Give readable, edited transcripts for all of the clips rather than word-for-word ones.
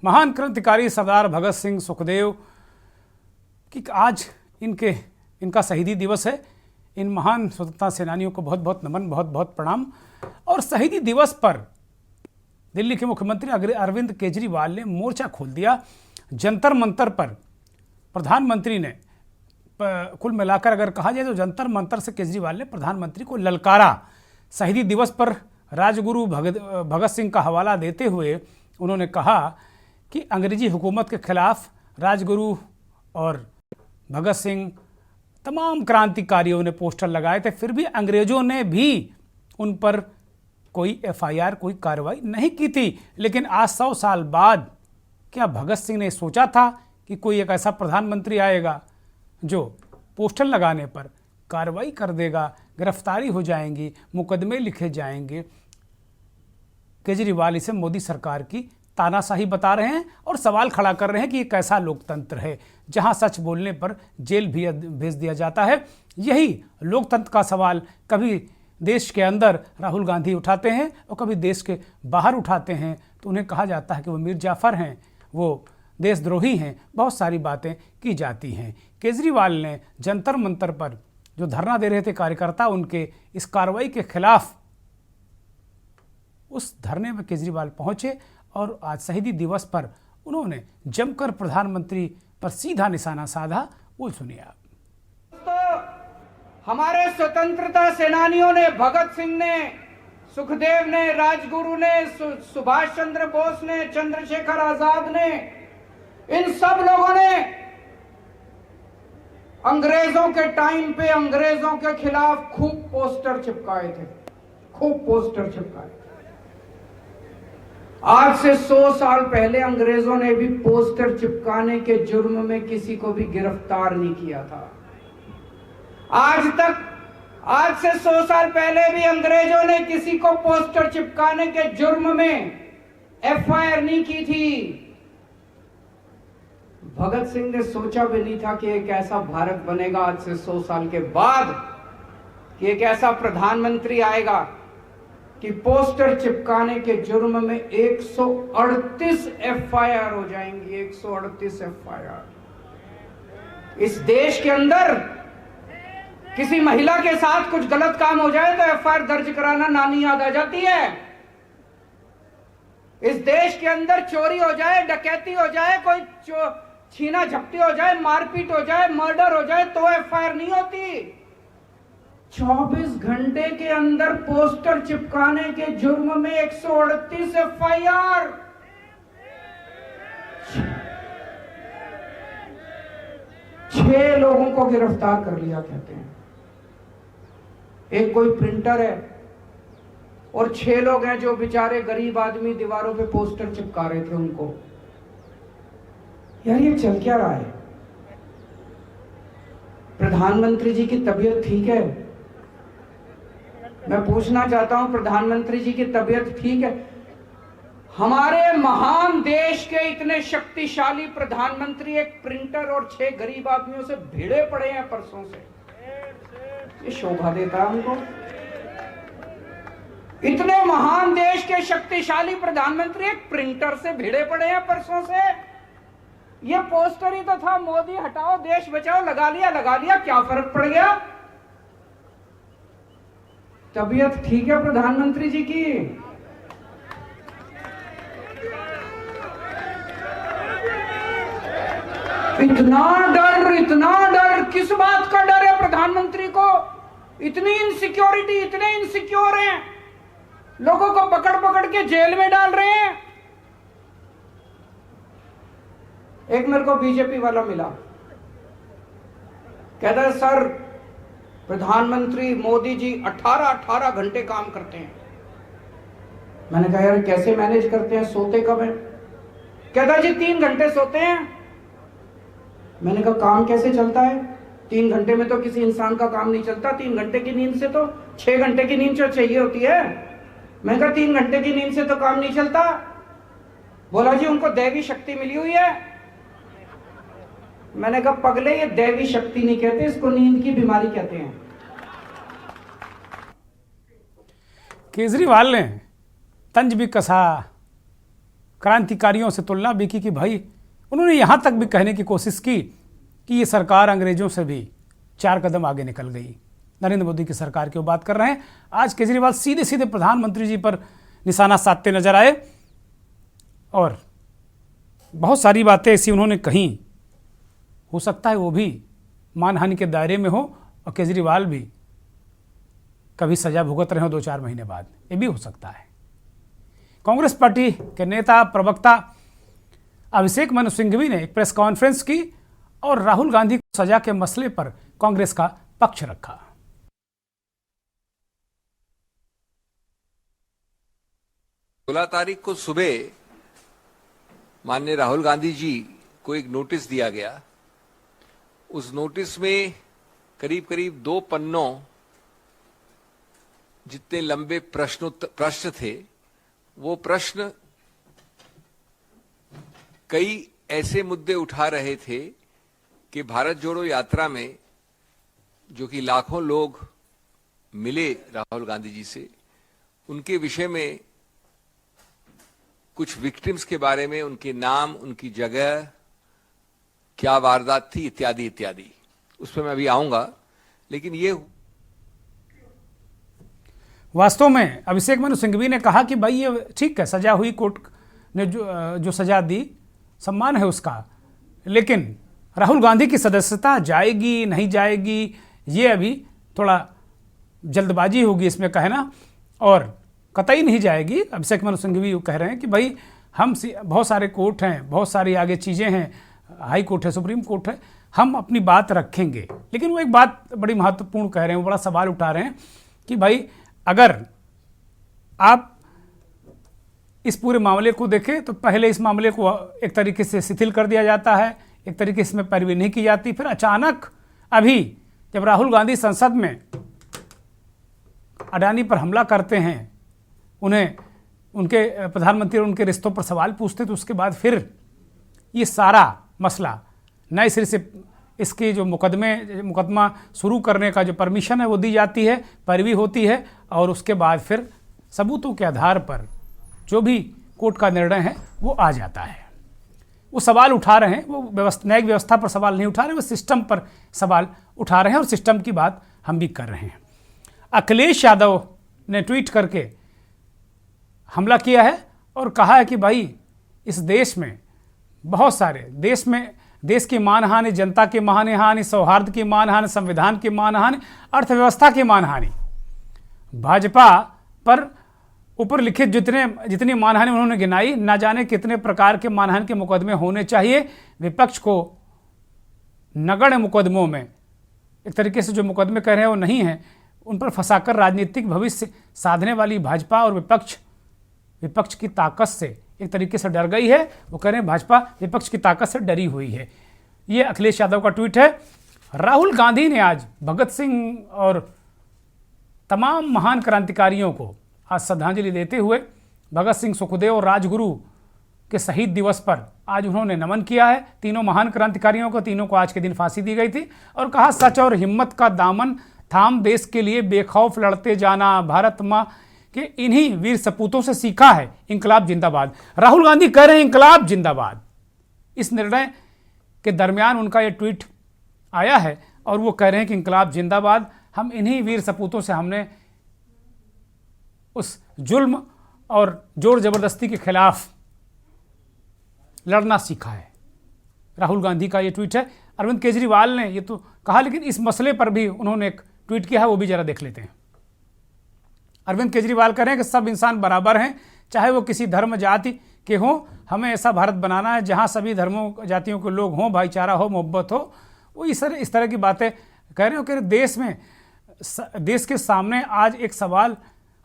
महान क्रांतिकारी सरदार भगत सिंह सुखदेव की आज इनका शहीदी दिवस है। इन महान स्वतंत्रता सेनानियों को बहुत बहुत नमन, बहुत बहुत प्रणाम। और शहीदी दिवस पर दिल्ली के मुख्यमंत्री अरविंद केजरीवाल ने मोर्चा खोल दिया। जंतर मंतर पर प्रधानमंत्री ने, कुल मिलाकर अगर कहा जाए तो जंतर मंतर से केजरीवाल ने प्रधानमंत्री को ललकारा। शहीदी दिवस पर राजगुरु भगत सिंह का हवाला देते हुए उन्होंने कहा कि अंग्रेजी हुकूमत के खिलाफ राजगुरु और भगत सिंह तमाम क्रांतिकारियों ने पोस्टर लगाए थे, फिर भी अंग्रेजों ने भी उन पर कोई एफआईआर, कोई कार्रवाई नहीं की थी। लेकिन आज 100 साल बाद क्या भगत सिंह ने सोचा था कि कोई एक ऐसा प्रधानमंत्री आएगा जो पोस्टर लगाने पर कार्रवाई कर देगा, गिरफ्तारी हो जाएंगी, मुकदमे लिखे जाएंगे। केजरीवाल इसे मोदी सरकार की तानाशाही बता रहे हैं और सवाल खड़ा कर रहे हैं कि ये कैसा लोकतंत्र है जहां सच बोलने पर जेल भी भेज दिया जाता है। यही लोकतंत्र का सवाल कभी देश के अंदर राहुल गांधी उठाते हैं और कभी देश के बाहर उठाते हैं तो उन्हें कहा जाता है कि वो मीर जाफर हैं, वो देशद्रोही हैं, बहुत सारी बातें की जाती हैं। केजरीवाल ने जंतर मंतर पर जो धरना दे रहे थे कार्यकर्ता, उनके इस कार्रवाई के खिलाफ उस धरने में केजरीवाल पहुंचे और आज शहीदी दिवस पर उन्होंने जमकर प्रधानमंत्री पर सीधा निशाना साधा। वो सुनिए आप। तो हमारे स्वतंत्रता सेनानियों ने, भगत सिंह ने, सुखदेव ने, राजगुरु ने, सुभाष चंद्र बोस ने, चंद्रशेखर आजाद ने, इन सब लोगों ने अंग्रेजों के टाइम पे अंग्रेजों के खिलाफ खूब पोस्टर चिपकाए थे, खूब पोस्टर चिपकाए। आज से 100 साल पहले अंग्रेजों ने भी पोस्टर चिपकाने के जुर्म में किसी को भी गिरफ्तार नहीं किया था। आज से 100 साल पहले भी अंग्रेजों ने किसी को पोस्टर चिपकाने के जुर्म में एफआईआर नहीं की थी। भगत सिंह ने सोचा भी नहीं था कि एक ऐसा भारत बनेगा आज से 100 साल के बाद कि एक ऐसा प्रधानमंत्री आएगा कि पोस्टर चिपकाने के जुर्म में 138 एफआईआर हो जाएंगी। 138 एफआईआर। इस देश के अंदर किसी महिला के साथ कुछ गलत काम हो जाए तो एफआईआर दर्ज कराना नानी याद आ जाती है। इस देश के अंदर चोरी हो जाए, डकैती हो जाए, कोई छीना झपटी हो जाए, मारपीट हो जाए, मर्डर हो जाए तो एफआईआर नहीं होती। 24 घंटे के अंदर पोस्टर चिपकाने के जुर्म में 138 एफआईआर। 6 लोगों को गिरफ्तार कर लिया कहते हैं। एक कोई प्रिंटर है और 6 लोग हैं जो बेचारे गरीब आदमी दीवारों पे पोस्टर चिपका रहे थे उनको। यार ये चल क्या रहा है? प्रधानमंत्री जी की तबीयत ठीक है? मैं पूछना चाहता हूं, प्रधानमंत्री जी की तबीयत ठीक है? हमारे महान देश के इतने शक्तिशाली प्रधानमंत्री एक प्रिंटर और 6 गरीब आदमियों से भिड़े पड़े हैं परसों से। ये शोभा देता है हमको? इतने महान देश के शक्तिशाली प्रधानमंत्री एक प्रिंटर से भिड़े पड़े हैं परसों से। ये पोस्टर ही तो था, मोदी हटाओ देश बचाओ, लगा लिया, क्या फर्क पड़ गया? तबीयत ठीक है प्रधानमंत्री जी की? इतना डर किस बात का डर है प्रधानमंत्री को? इतनी इनसिक्योरिटी, इतने इनसिक्योर हैं, लोगों को पकड़ पकड़ के जेल में डाल रहे हैं। एक मेरे को बीजेपी वाला मिला, कहता है सर प्रधानमंत्री मोदी जी 18 घंटे काम करते हैं। मैंने कहा यार कैसे मैनेज करते हैं, सोते कब हैं? कहता जी 3 घंटे सोते हैं। मैंने कहा काम कैसे चलता है? 3 घंटे में तो किसी इंसान का काम नहीं चलता। 3 घंटे की नींद से तो 6 घंटे की नींद चाहिए होती है। मैंने कहा 3 घंटे की नींद से तो काम नहीं चलता। बोला जी उनको दैवी शक्ति मिली हुई है। मैंने कहा पगले ये दैवी शक्ति नहीं कहते, इसको नींद की बीमारी कहते हैं। केजरीवाल ने तंज भी कसा, क्रांतिकारियों से तुलना भी की कि भाई उन्होंने यहाँ तक भी कहने की कोशिश की कि ये सरकार अंग्रेजों से भी 4 कदम आगे निकल गई। नरेंद्र मोदी की सरकार की वो बात कर रहे हैं। आज केजरीवाल सीधे सीधे प्रधानमंत्री जी पर निशाना साधते नजर आए और बहुत सारी बातें ऐसी उन्होंने कहीं, हो सकता है वो भी मानहानि के दायरे में हो और केजरीवाल भी कभी सजा भुगत रहे हो 2-4 महीने बाद, ये भी हो सकता है। कांग्रेस पार्टी के नेता प्रवक्ता अभिषेक मनु सिंघवी ने एक प्रेस कॉन्फ्रेंस की और राहुल गांधी को सजा के मसले पर कांग्रेस का पक्ष रखा। 16 तारीख को सुबह माननीय राहुल गांधी जी को एक नोटिस दिया गया। उस नोटिस में करीब करीब 2 पन्नों जितने लंबे प्रश्न थे, वो प्रश्न कई ऐसे मुद्दे उठा रहे थे कि भारत जोड़ो यात्रा में जो कि लाखों लोग मिले राहुल गांधी जी से, उनके विषय में कुछ विक्टिम्स के बारे में, उनके नाम, उनकी जगह, क्या वारदात थी, इत्यादि इत्यादि। उस पर मैं अभी आऊंगा, लेकिन ये वास्तव में अभिषेक मनु सिंघवी ने कहा कि भाई ये ठीक है, सजा हुई, कोर्ट ने जो सजा दी सम्मान है उसका, लेकिन राहुल गांधी की सदस्यता जाएगी नहीं जाएगी ये अभी थोड़ा जल्दबाजी होगी इसमें कहना, और कतई नहीं जाएगी। अभिषेक मनु सिंघवी कह रहे हैं कि भाई हम बहुत सारे कोर्ट हैं, बहुत सारी आगे चीज़ें हैं, हाई कोर्ट है, सुप्रीम कोर्ट है, हम अपनी बात रखेंगे। लेकिन वो एक बात बड़ी महत्वपूर्ण कह रहे हैं, वो बड़ा सवाल उठा रहे हैं कि भाई अगर आप इस पूरे मामले को देखें तो पहले इस मामले को एक तरीके से शिथिल कर दिया जाता है, एक तरीके से इसमें पैरवी नहीं की जाती, फिर अचानक अभी जब राहुल गांधी संसद में अडानी पर हमला करते हैं, उन्हें उनके प्रधानमंत्री और उनके रिश्तों पर सवाल पूछते, तो उसके बाद फिर ये सारा मसला नए सिरे से इसकी जो मुकदमा शुरू करने का जो परमिशन है वो दी जाती है, पैरवी होती है, और उसके बाद फिर सबूतों के आधार पर जो भी कोर्ट का निर्णय है वो आ जाता है। वो सवाल उठा रहे हैं, वो न्यायिक व्यवस्था पर सवाल नहीं उठा रहे, वो सिस्टम पर सवाल उठा रहे हैं, और सिस्टम की बात हम भी कर रहे हैं। अखिलेश यादव ने ट्वीट करके हमला किया है और कहा है कि भाई इस देश में बहुत सारे देश की मानहानि, जनता की मानहानि, सौहार्द की मानहानि, संविधान की मानहानि, अर्थव्यवस्था की मानहानि, भाजपा पर ऊपर लिखित जितनी मानहानि उन्होंने गिनाई, ना जाने कितने प्रकार के मानहानि के मुकदमे होने चाहिए। विपक्ष को नगण्य मुकदमों में, एक तरीके से जो मुकदमे कह रहे हैं वो नहीं हैं, उन पर फंसाकर राजनीतिक भविष्य साधने वाली भाजपा और विपक्ष की ताकत से एक तरीके से डर गई है। वो कह रहे हैं भाजपा विपक्ष की ताकत से डरी हुई है। ये अखिलेश यादव का ट्वीट है। राहुल गांधी ने आज भगत सिंह और तमाम महान क्रांतिकारियों को आज श्रद्धांजलि देते हुए भगत सिंह, सुखदेव और राजगुरु के शहीद दिवस पर आज उन्होंने नमन किया है। तीनों महान क्रांतिकारियों को, तीनों को आज के दिन फांसी दी गई थी, और कहा सच और हिम्मत का दामन थाम देश के लिए बेखौफ लड़ते जाना, भारत माँ कि इन्हीं वीर सपूतों से सीखा है, इंकलाब जिंदाबाद। राहुल गांधी कह रहे हैं इंकलाब जिंदाबाद। इस निर्णय के दरमियान उनका यह ट्वीट आया है और वो कह रहे हैं कि इंकलाब जिंदाबाद, हम इन्हीं वीर सपूतों से हमने उस जुल्म और जोर जबरदस्ती के खिलाफ लड़ना सीखा है। राहुल गांधी का ये ट्वीट है। अरविंद केजरीवाल ने ये तो कहा, लेकिन इस मसले पर भी उन्होंने एक ट्वीट किया है, वो भी जरा देख लेते हैं। अरविंद केजरीवाल कह रहे हैं कि सब इंसान बराबर हैं, चाहे वो किसी धर्म जाति के हों। हमें ऐसा भारत बनाना है जहां सभी धर्मों जातियों के लोग हों, भाईचारा हो, मोहब्बत हो। वो इस तरह की बातें कह रहे हो कि देश के सामने आज एक सवाल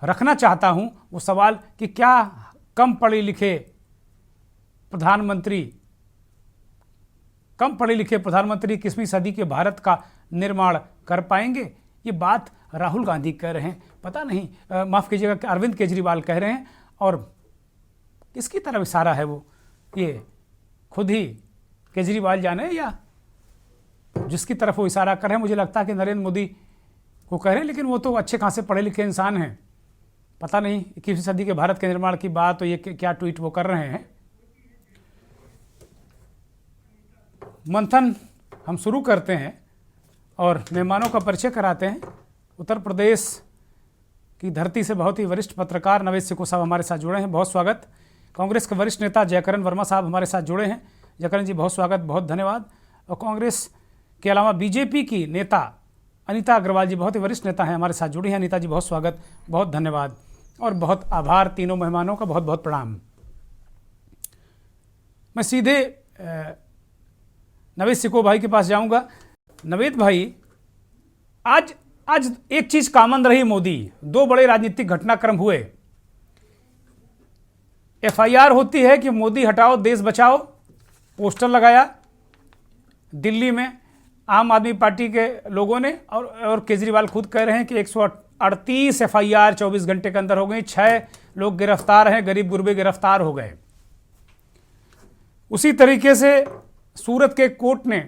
रखना चाहता हूं। वो सवाल कि क्या कम पढ़े लिखे प्रधानमंत्री 21वीं सदी के भारत का निर्माण कर पाएंगे? ये बात राहुल गांधी कह रहे हैं, पता नहीं, माफ़ कीजिएगा, अरविंद केजरीवाल कह रहे हैं। और किसकी तरफ इशारा है वो, ये खुद ही केजरीवाल जाने या जिसकी तरफ वो इशारा कर रहे हैं। मुझे लगता है कि नरेंद्र मोदी को कह रहे हैं, लेकिन वो तो अच्छे खासे पढ़े लिखे इंसान हैं। पता नहीं 21वीं सदी के भारत के निर्माण की बात, तो ये क्या ट्वीट वो कर रहे हैं। मंथन हम शुरू करते हैं और मेहमानों का परिचय कराते हैं। उत्तर प्रदेश की धरती से बहुत ही वरिष्ठ पत्रकार नवेद सिको साहब हमारे साथ जुड़े हैं, बहुत स्वागत। कांग्रेस के वरिष्ठ नेता जयकरण वर्मा साहब हमारे साथ जुड़े हैं। जयकरण जी बहुत स्वागत, बहुत धन्यवाद। और कांग्रेस के अलावा बीजेपी की नेता अनीता अग्रवाल जी बहुत ही वरिष्ठ नेता हैं, हमारे साथ जुड़ी हैं। अनीता जी बहुत स्वागत, बहुत धन्यवाद और बहुत आभार। तीनों मेहमानों का बहुत बहुत प्रणाम। मैं सीधे नवेद सिको भाई के पास जाऊंगा। नवेद भाई, आज एक चीज कॉमन रही मोदी, दो बड़े राजनीतिक घटनाक्रम हुए। एफआईआर होती है कि मोदी हटाओ देश बचाओ, पोस्टर लगाया दिल्ली में आम आदमी पार्टी के लोगों ने, और केजरीवाल खुद कह रहे हैं कि 138 एफआईआर 24 घंटे के अंदर हो गई, 6 लोग गिरफ्तार हैं, गरीब गुरबे गिरफ्तार हो गए। उसी तरीके से सूरत के कोर्ट ने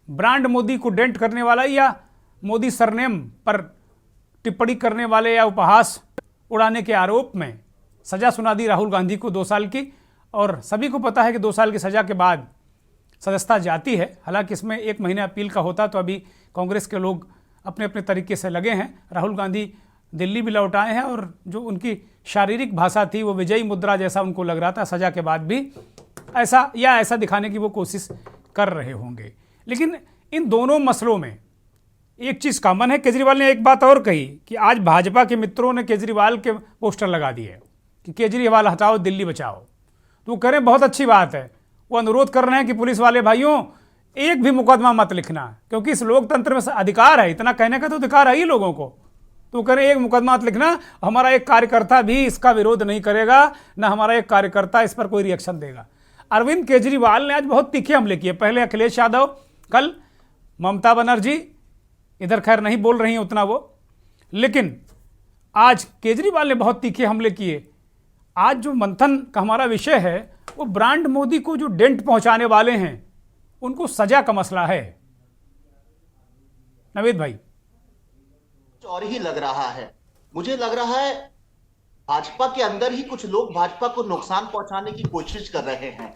ब्रांड मोदी को डेंट करने वाला या मोदी सरनेम पर टिप्पणी करने वाले या उपहास उड़ाने के आरोप में सजा सुना दी राहुल गांधी को 2 साल की। और सभी को पता है कि 2 साल की सजा के बाद सदस्यता जाती है। हालांकि इसमें 1 महीने अपील का होता, तो अभी कांग्रेस के लोग अपने अपने तरीके से लगे हैं। राहुल गांधी दिल्ली भी लौट आए हैं और जो उनकी शारीरिक भाषा थी वो विजयी मुद्रा जैसा उनको लग रहा था, सजा के बाद भी ऐसा दिखाने की वो कोशिश कर रहे होंगे। लेकिन इन दोनों मसलों में एक चीज़ कॉमन है। केजरीवाल ने एक बात और कही कि आज भाजपा के मित्रों ने केजरीवाल के पोस्टर लगा दिए कि केजरीवाल हटाओ दिल्ली बचाओ। तो वो कह रहे हैं बहुत अच्छी बात है। वो अनुरोध कर रहे हैं कि पुलिस वाले भाइयों एक भी मुकदमा मत लिखना, क्योंकि इस लोकतंत्र में अधिकार है, इतना कहने का तो अधिकार है ही लोगों को। तो कह रहे हैं एक मुकदमा मत लिखना, हमारा एक कार्यकर्ता भी इसका विरोध नहीं करेगा, ना हमारा एक कार्यकर्ता इस पर कोई रिएक्शन देगा। अरविंद केजरीवाल ने आज बहुत तीखे हमले किए। पहले अखिलेश यादव, कल ममता बनर्जी, इधर खैर नहीं बोल रही हैं उतना वो, लेकिन आज केजरीवाल ने बहुत तीखे हमले किए। आज जो मंथन का हमारा विषय है वो ब्रांड मोदी को जो डेंट पहुंचाने वाले हैं उनको सजा का मसला है। नवेद भाई, और ही लग रहा है, मुझे लग रहा है भाजपा के अंदर ही कुछ लोग भाजपा को नुकसान पहुंचाने की कोशिश कर रहे हैं।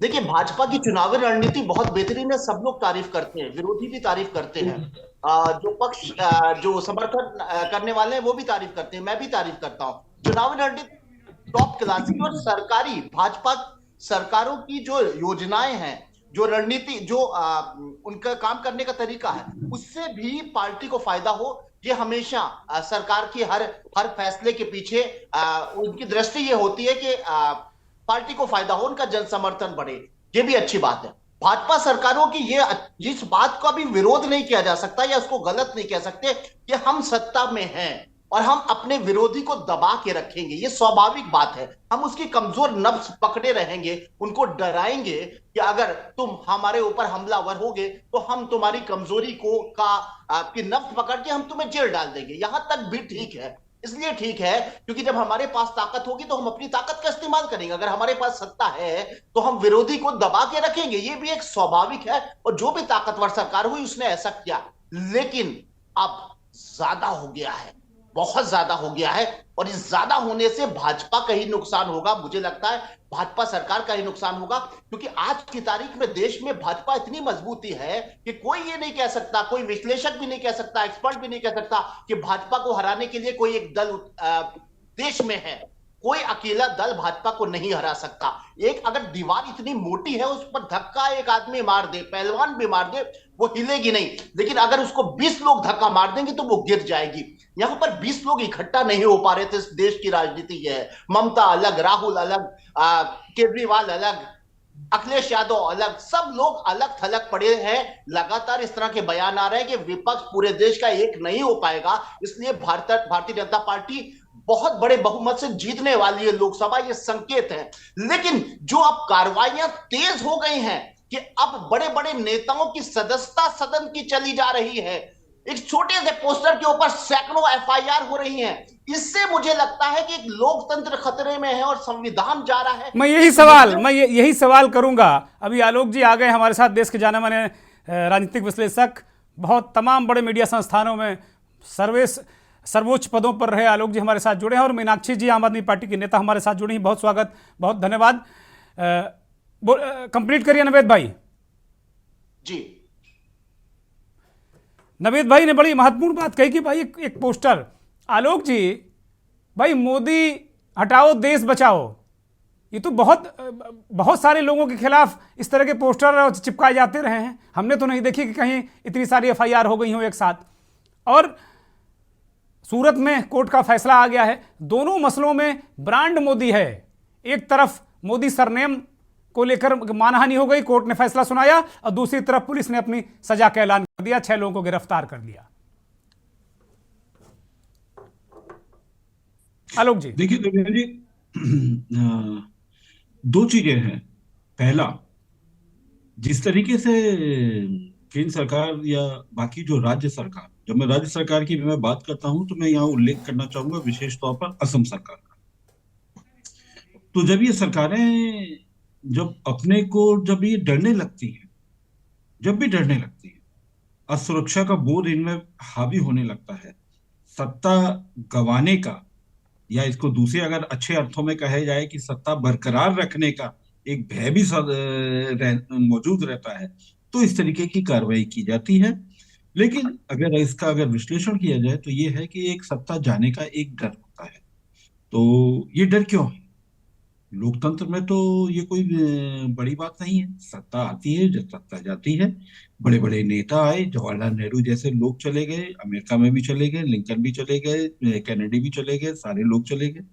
देखिए, भाजपा की चुनावी रणनीति बहुत बेहतरीन है, सब लोग तारीफ करते हैं, विरोधी भी तारीफ करते हैं, जो पक्ष जो समर्थन करने वाले हैं वो भी तारीफ करते हैं, मैं भी तारीफ करता हूं। चुनावी रणनीति टॉप क्लास की, और सरकारी भाजपा सरकारों की जो योजनाएं हैं, जो रणनीति, जो उनका काम करने का तरीका है, उससे भी पार्टी को फायदा हो, ये हमेशा सरकार की हर फैसले के पीछे उनकी दृष्टि ये होती है कि पार्टी को फायदा हो, उनका जन समर्थन बढ़े। ये भी अच्छी बात है। भाजपा सरकारों की इस बात का भी विरोध नहीं किया जा सकता या उसको गलत नहीं कह सकते कि हम सत्ता में हैं और हम अपने विरोधी को दबा के रखेंगे, ये स्वाभाविक बात है। हम उसकी कमजोर नब्ज पकड़े रहेंगे, उनको डराएंगे कि अगर तुम हमारे ऊपर हमलावर होगे तो हम तुम्हारी कमजोरी की नब्ज पकड़ के हम तुम्हें जेल डाल देंगे। यहां तक भी ठीक है, इसलिए ठीक है क्योंकि जब हमारे पास ताकत होगी तो हम अपनी ताकत का इस्तेमाल करेंगे। अगर हमारे पास सत्ता है तो हम विरोधी को दबा के रखेंगे, ये भी एक स्वाभाविक है। और जो भी ताकतवर सरकार हुई उसने ऐसा किया, लेकिन अब ज्यादा हो गया है, बहुत ज्यादा हो गया है। और इस ज्यादा होने से भाजपा का ही नुकसान होगा, मुझे लगता है भाजपा सरकार का ही नुकसान होगा। क्योंकि आज की तारीख में देश में भाजपा इतनी मजबूती है कि कोई ये नहीं कह सकता, कोई विश्लेषक भी नहीं कह सकता, एक्सपर्ट भी नहीं कह सकता कि भाजपा को हराने के लिए कोई एक दल देश में है। कोई अकेला दल भाजपा को नहीं हरा सकता। एक अगर दीवार इतनी मोटी है उस पर धक्का एक आदमी मार दे, पहलवान भी मार दे, वो हिलेगी नहीं। लेकिन अगर उसको 20 लोग धक्का मार देंगे तो वो गिर जाएगी। यहां पर 20 लोग इकट्ठा नहीं हो पा रहे थे। इस देश की राजनीति यह है, ममता अलग, राहुल अलग, केजरीवाल अलग, अखिलेश यादव अलग, सब लोग अलग थलग पड़े हैं। लगातार इस तरह के बयान आ रहे हैं कि विपक्ष पूरे देश का एक नहीं हो पाएगा, इसलिए भारतीय जनता पार्टी बहुत बड़े बहुमत से जीतने वाली है लोकसभा, ये संकेत है। लेकिन जो अब कार्रवाइयां तेज हो गई हैं कि अब बड़े बड़े नेताओं की सदस्यता सदन की चली जा रही है, एक छोटे से पोस्टर के ऊपर सैकड़ों एफआईआर हो रही हैं, इससे मुझे लगता है कि एक लोकतंत्र खतरे में है और संविधान जा रहा है। मैं यही सवाल करूंगा। अभी आलोक जी आ गए हमारे साथ, देश के जाने माने राजनीतिक विश्लेषक, बहुत तमाम बड़े मीडिया संस्थानों में सर्वोच्च पदों पर रहे आलोक जी हमारे साथ जुड़े हैं, और मीनाक्षी जी आम आदमी पार्टी के नेता हमारे साथ जुड़े हैं। बहुत स्वागत, बहुत धन्यवाद। कंप्लीट करिए नवेद भाई। जी। नवेद भाई ने बड़ी महत्वपूर्ण बात कही कि भाई एक पोस्टर, आलोक जी, भाई मोदी हटाओ देश बचाओ, ये तो बहुत बहुत सारे लोगों के खिलाफ इस तरह के पोस्टर चिपकाए जाते रहे हैं। हमने तो नहीं देखी कि कहीं इतनी सारी एफआईआर हो गई हो एक साथ। और सूरत में कोर्ट का फैसला आ गया है, दोनों मसलों में ब्रांड मोदी है। एक तरफ मोदी सरनेम को लेकर मानहानि हो गई, कोर्ट ने फैसला सुनाया, और दूसरी तरफ पुलिस ने अपनी सजा का ऐलान कर दिया, 6 लोगों को गिरफ्तार कर लिया। आलोक जी देखिए देवेंद्र जी, दो चीजें हैं। पहला, जिस तरीके से केंद्र सरकार या बाकी जो राज्य सरकार, जब मैं राज्य सरकार की मैं बात करता हूं तो मैं यहाँ उल्लेख करना चाहूंगा विशेष तौर पर असम सरकार का। तो जब ये सरकारें जब अपने को जब ये डरने लगती हैं, जब भी डरने लगती हैं, असुरक्षा का बोध इनमें हावी होने लगता है, सत्ता गंवाने का, या इसको दूसरे अगर अच्छे अर्थों में कहे जाए कि सत्ता बरकरार रखने का एक भय भी मौजूद रहता है, तो इस तरीके की कार्रवाई की जाती है। लेकिन अगर विश्लेषण किया जाए तो ये है कि एक सत्ता जाने का एक डर होता है। तो ये डर क्यों है? लोकतंत्र में तो ये कोई बड़ी बात नहीं है। सत्ता आती है, जब सत्ता जाती है। बड़े बड़े नेता आए, जवाहरलाल नेहरू जैसे लोग चले गए, अमेरिका में भी चले गए, लिंकन भी चले गए, कैनेडी भी चले गए, सारे लोग चले गए।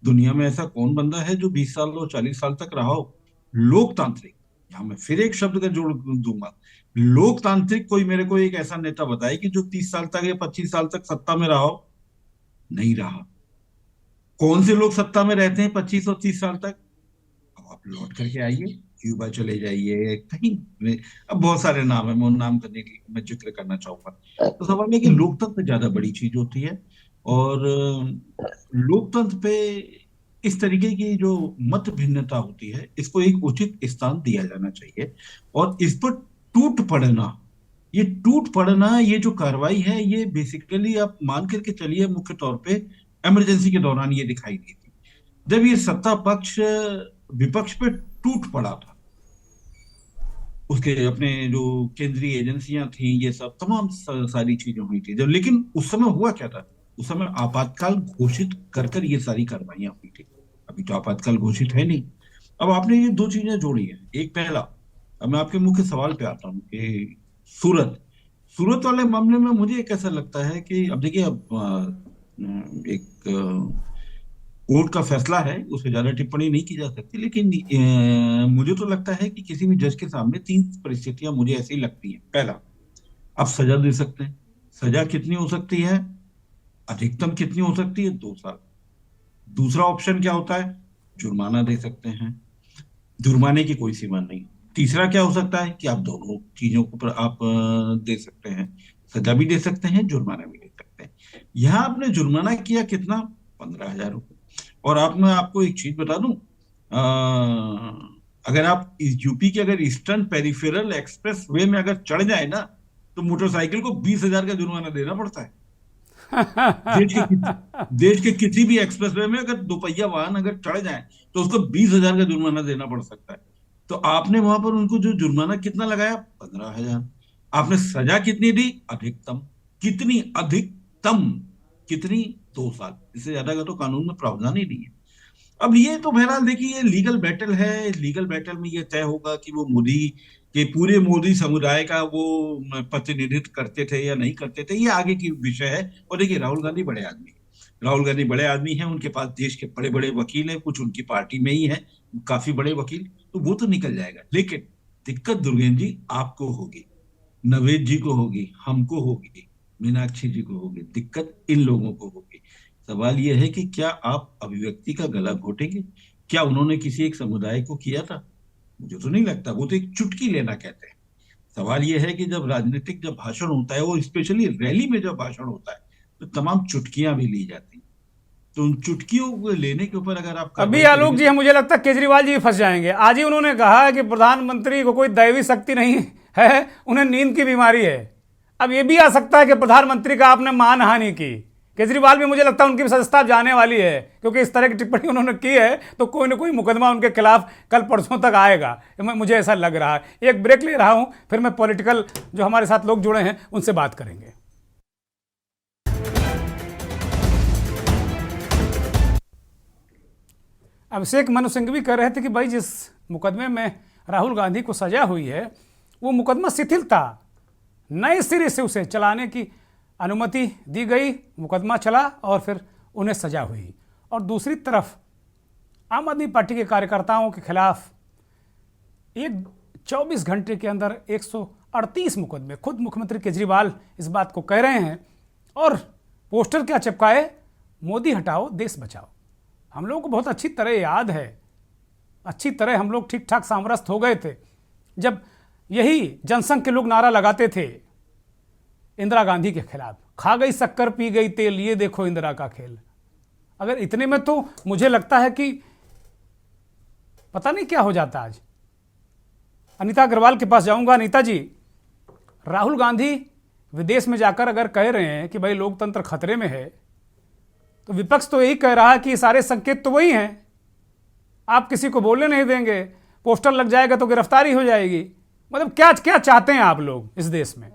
दुनिया में ऐसा कौन बंदा है जो 20 साल और 40 साल तक रहा हो लोकतांत्रिक? यहाँ मैं फिर एक शब्द का जोड़ दूंगा, लोकतांत्रिक। कोई मेरे को एक ऐसा नेता बताए कि जो 30 साल तक या 25 साल तक सत्ता में रहा हो। नहीं रहा। कौन से लोग सत्ता में रहते हैं 25 और 30 साल तक? अब आप लौट करके आइए, क्यूबा चले जाइए, कहीं अब बहुत सारे नाम है, मैं उन नाम करने की मैं जिक्र करना चाहूंगा। तो सवाल है कि लोकतंत्र ज्यादा बड़ी चीज होती है, और लोकतंत्र पे इस तरीके की जो मत भिन्नता होती है, इसको एक उचित स्थान दिया जाना चाहिए। और इस पर टूट पड़ना, ये जो कार्रवाई है, ये बेसिकली आप मान करके चलिए मुख्य तौर पे इमरजेंसी के दौरान ये दिखाई दी थी, जब ये सत्ता पक्ष विपक्ष पे टूट पड़ा था। उसके अपने जो केंद्रीय एजेंसियां थी, ये सब तमाम सारी चीजें हुई थी जब। लेकिन उस समय हुआ क्या था? उस समय आपातकाल घोषित कर ये सारी कार्रवाइयां हुई थी। अभी तो आपातकाल घोषित है नहीं। अब आपने ये दो चीजें जोड़ी है। एक पहला, अब मैं आपके मुख्य सवाल पे आता हूँ कि सूरत वाले मामले में मुझे एक ऐसा लगता है कि अब देखिए, अब एक कोर्ट का फैसला है, उस पर ज्यादा टिप्पणी नहीं की जा सकती। लेकिन मुझे तो लगता है कि किसी भी जज के सामने 3 परिस्थितियां मुझे ऐसी लगती हैं। पहला, आप सजा दे सकते हैं। सजा कितनी हो सकती है? अधिकतम कितनी हो सकती है? 2 साल। दूसरा ऑप्शन क्या होता है? जुर्माना दे सकते हैं। जुर्माने की कोई सीमा नहीं। तीसरा क्या हो सकता है कि आप दोनों चीजों को आप दे सकते हैं, सजा भी दे सकते हैं, जुर्माना भी दे सकते हैं। यहां आपने जुर्माना किया कितना? 15,000 रुपये। और मैं आपको एक चीज बता दूं, अगर आप यूपी के अगर ईस्टर्न पेरिफेरल एक्सप्रेस वे में अगर चढ़ जाए ना, तो मोटरसाइकिल को 20,000 का जुर्माना देना पड़ता है। देश के किसी भी एक्सप्रेस वे में अगर दोपहिया वाहन अगर चढ़ जाए तो उसको 20,000 का जुर्माना देना पड़ सकता है। तो आपने वहां पर उनको जो जुर्माना कितना लगाया? 15,000। आपने सजा कितनी दी? अधिकतम। कितनी? अधिकतम कितनी? 2 साल। इससे ज्यादा का तो कानून में प्रावधान ही नहीं है। अब ये तो बहरहाल देखिए, ये लीगल बैटल है। लीगल बैटल में ये तय होगा कि वो मोदी के पूरे मोदी समुदाय का वो प्रतिनिधित्व करते थे या नहीं करते थे, ये आगे की विषय है। और देखिए, राहुल गांधी बड़े आदमी हैं, उनके पास देश के बड़े बड़े वकील हैं, कुछ उनकी पार्टी में ही है काफी बड़े वकील, तो वो तो निकल जाएगा। लेकिन दिक्कत दुर्गेन जी आपको होगी, नवेद जी को होगी, हमको होगी, मीनाक्षी जी को होगी, दिक्कत इन लोगों को होगी। सवाल यह है कि क्या आप अभिव्यक्ति का गला घोटेंगे? क्या उन्होंने किसी एक समुदाय को किया था? मुझे तो नहीं लगता। वो तो एक चुटकी लेना कहते हैं। सवाल यह है कि जब राजनीतिक जब भाषण होता है, वो स्पेशली रैली में जब भाषण होता है, तो तमाम चुटकियां भी ली जाती हैं। तो उन चुटकियों को लेने के ऊपर अगर आप अभी आलोक जी, मुझे लगता है केजरीवाल जी फंस जाएंगे। आज ही उन्होंने कहा है कि प्रधानमंत्री को कोई दैवी शक्ति नहीं है, उन्हें नींद की बीमारी है। अब ये भी आ सकता है कि प्रधानमंत्री का आपने मानहानि की, केजरीवाल भी मुझे लगता है उनकी भी सदस्यता जाने वाली है, क्योंकि इस तरह की टिप्पणी उन्होंने की है तो कोई ना कोई मुकदमा उनके खिलाफ कल परसों तक आएगा, मुझे ऐसा लग रहा है। एक ब्रेक ले रहा हूं, फिर मैं पॉलिटिकल जो हमारे साथ लोग जुड़े हैं उनसे बात करेंगे। अभिषेक मनु सिंघवी कह रहे थे कि भाई जिस मुकदमे में राहुल गांधी को सजा हुई है वो मुकदमा शिथिल था, नए सिरे से उसे चलाने की अनुमति दी गई, मुकदमा चला और फिर उन्हें सजा हुई। और दूसरी तरफ आम आदमी पार्टी के कार्यकर्ताओं के खिलाफ एक 24 घंटे के अंदर 138 मुकदमे, खुद मुख्यमंत्री केजरीवाल इस बात को कह रहे हैं और पोस्टर क्या चिपकाए, मोदी हटाओ देश बचाओ। हम लोगों को बहुत अच्छी तरह याद है, अच्छी तरह हम लोग ठीक ठाक सामरस्त हो गए थे जब यही जनसंघ के लोग नारा लगाते थे इंदिरा गांधी के खिलाफ, खा गई शक्कर पी गई तेल, ये देखो इंदिरा का खेल। अगर इतने में तो मुझे लगता है कि पता नहीं क्या हो जाता आज। अनीता अग्रवाल के पास जाऊंगा। अनीता जी, राहुल गांधी विदेश में जाकर अगर कह रहे हैं कि भाई लोकतंत्र खतरे में है, तो विपक्ष तो यही कह रहा है कि सारे संकेत तो वही हैं, आप किसी को बोलने नहीं देंगे, पोस्टर लग जाएगा तो गिरफ्तारी हो जाएगी। मतलब क्या क्या चाहते हैं आप लोग इस देश में,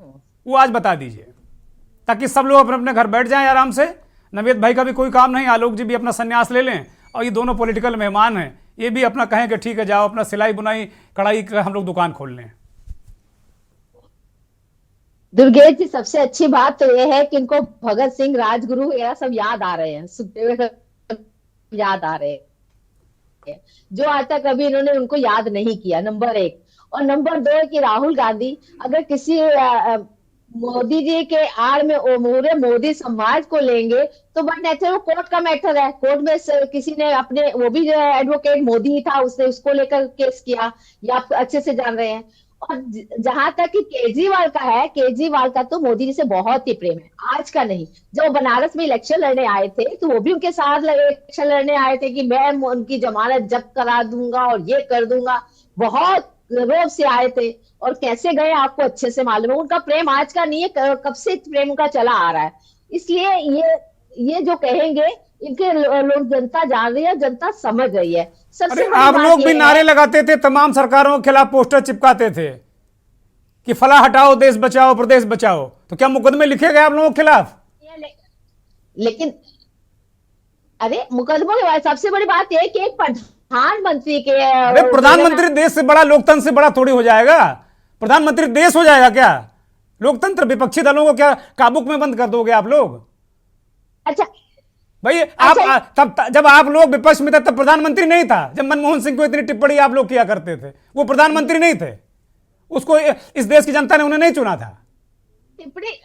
वो आज बता दीजिए, ताकि सब लोग अपने अपने घर बैठ जाएं आराम से। नवेद भाई का भी कोई काम नहीं, आलोक जी भी अपना संन्यास ले लें, और ये दोनों पॉलिटिकल मेहमान हैं, ये भी अपना कहें कि ठीक है जाओ अपना सिलाई बुनाई कढ़ाई का हम लोग दुकान खोल लें। दुर्गेश जी, सबसे अच्छी बात तो ये है कि इनको भगत सिंह, राजगुरु वगैरह सब याद आ रहे हैं, सुखदेव सब याद आ रहे हैं, जो आज तक कभी इन्होंने उनको याद नहीं किया, नंबर 1। और नंबर 2 कि राहुल गांधी अगर किसी मोदी जी के आड़ में पूरे मोदी समाज को लेंगे तो बट नेचर वो कोर्ट का मैटर है। कोर्ट में किसी ने अपने, वो भी जो एडवोकेट मोदी ही था, उसने उसको लेकर केस किया, ये आप अच्छे से जान रहे हैं। और जहां तक कि केजरीवाल का है, केजरीवाल का तो मोदी जी से बहुत ही प्रेम है, आज का नहीं। जब बनारस में इलेक्शन लड़ने आए थे तो वो भी उनके साथ इलेक्शन लड़ने आए थे कि मैं उनकी जमानत जब्त करा दूंगा और ये कर दूंगा, बहुत गर्व से आए थे। और कैसे गए आपको अच्छे से मालूम है। उनका प्रेम आज का नहीं है, कब से प्रेम उनका चला आ रहा है। इसलिए ये जो कहेंगे इनके लोग, जनता जान रही है, जनता समझ रही है। सबसे आप लोग भी नारे लगाते थे, तमाम सरकारों के खिलाफ पोस्टर चिपकाते थे कि फला हटाओ देश बचाओ प्रदेश बचाओ, तो क्या मुकदमे लिखे गए आप लोगों के खिलाफ? लेकिन अरे मुकदमों के बाद सबसे बड़ी बात यह कि एक प्रधानमंत्री के, अरे प्रधानमंत्री देश से बड़ा, लोकतंत्र से बड़ा थोड़ी हो जाएगा। प्रधानमंत्री देश हो जाएगा क्या? लोकतंत्र, विपक्षी दलों को क्या काबू में बंद कर दोगे आप लोग? अच्छा भाई आप तब जब आप लोग विपक्ष में थे तब प्रधानमंत्री नहीं था। जब मनमोहन सिंह को इतनी टिप्पणी आप लोग किया करते थे, वो प्रधानमंत्री नहीं थे, उसको इस देश की जनता ने उन्हें नहीं चुना था। टिप्पणी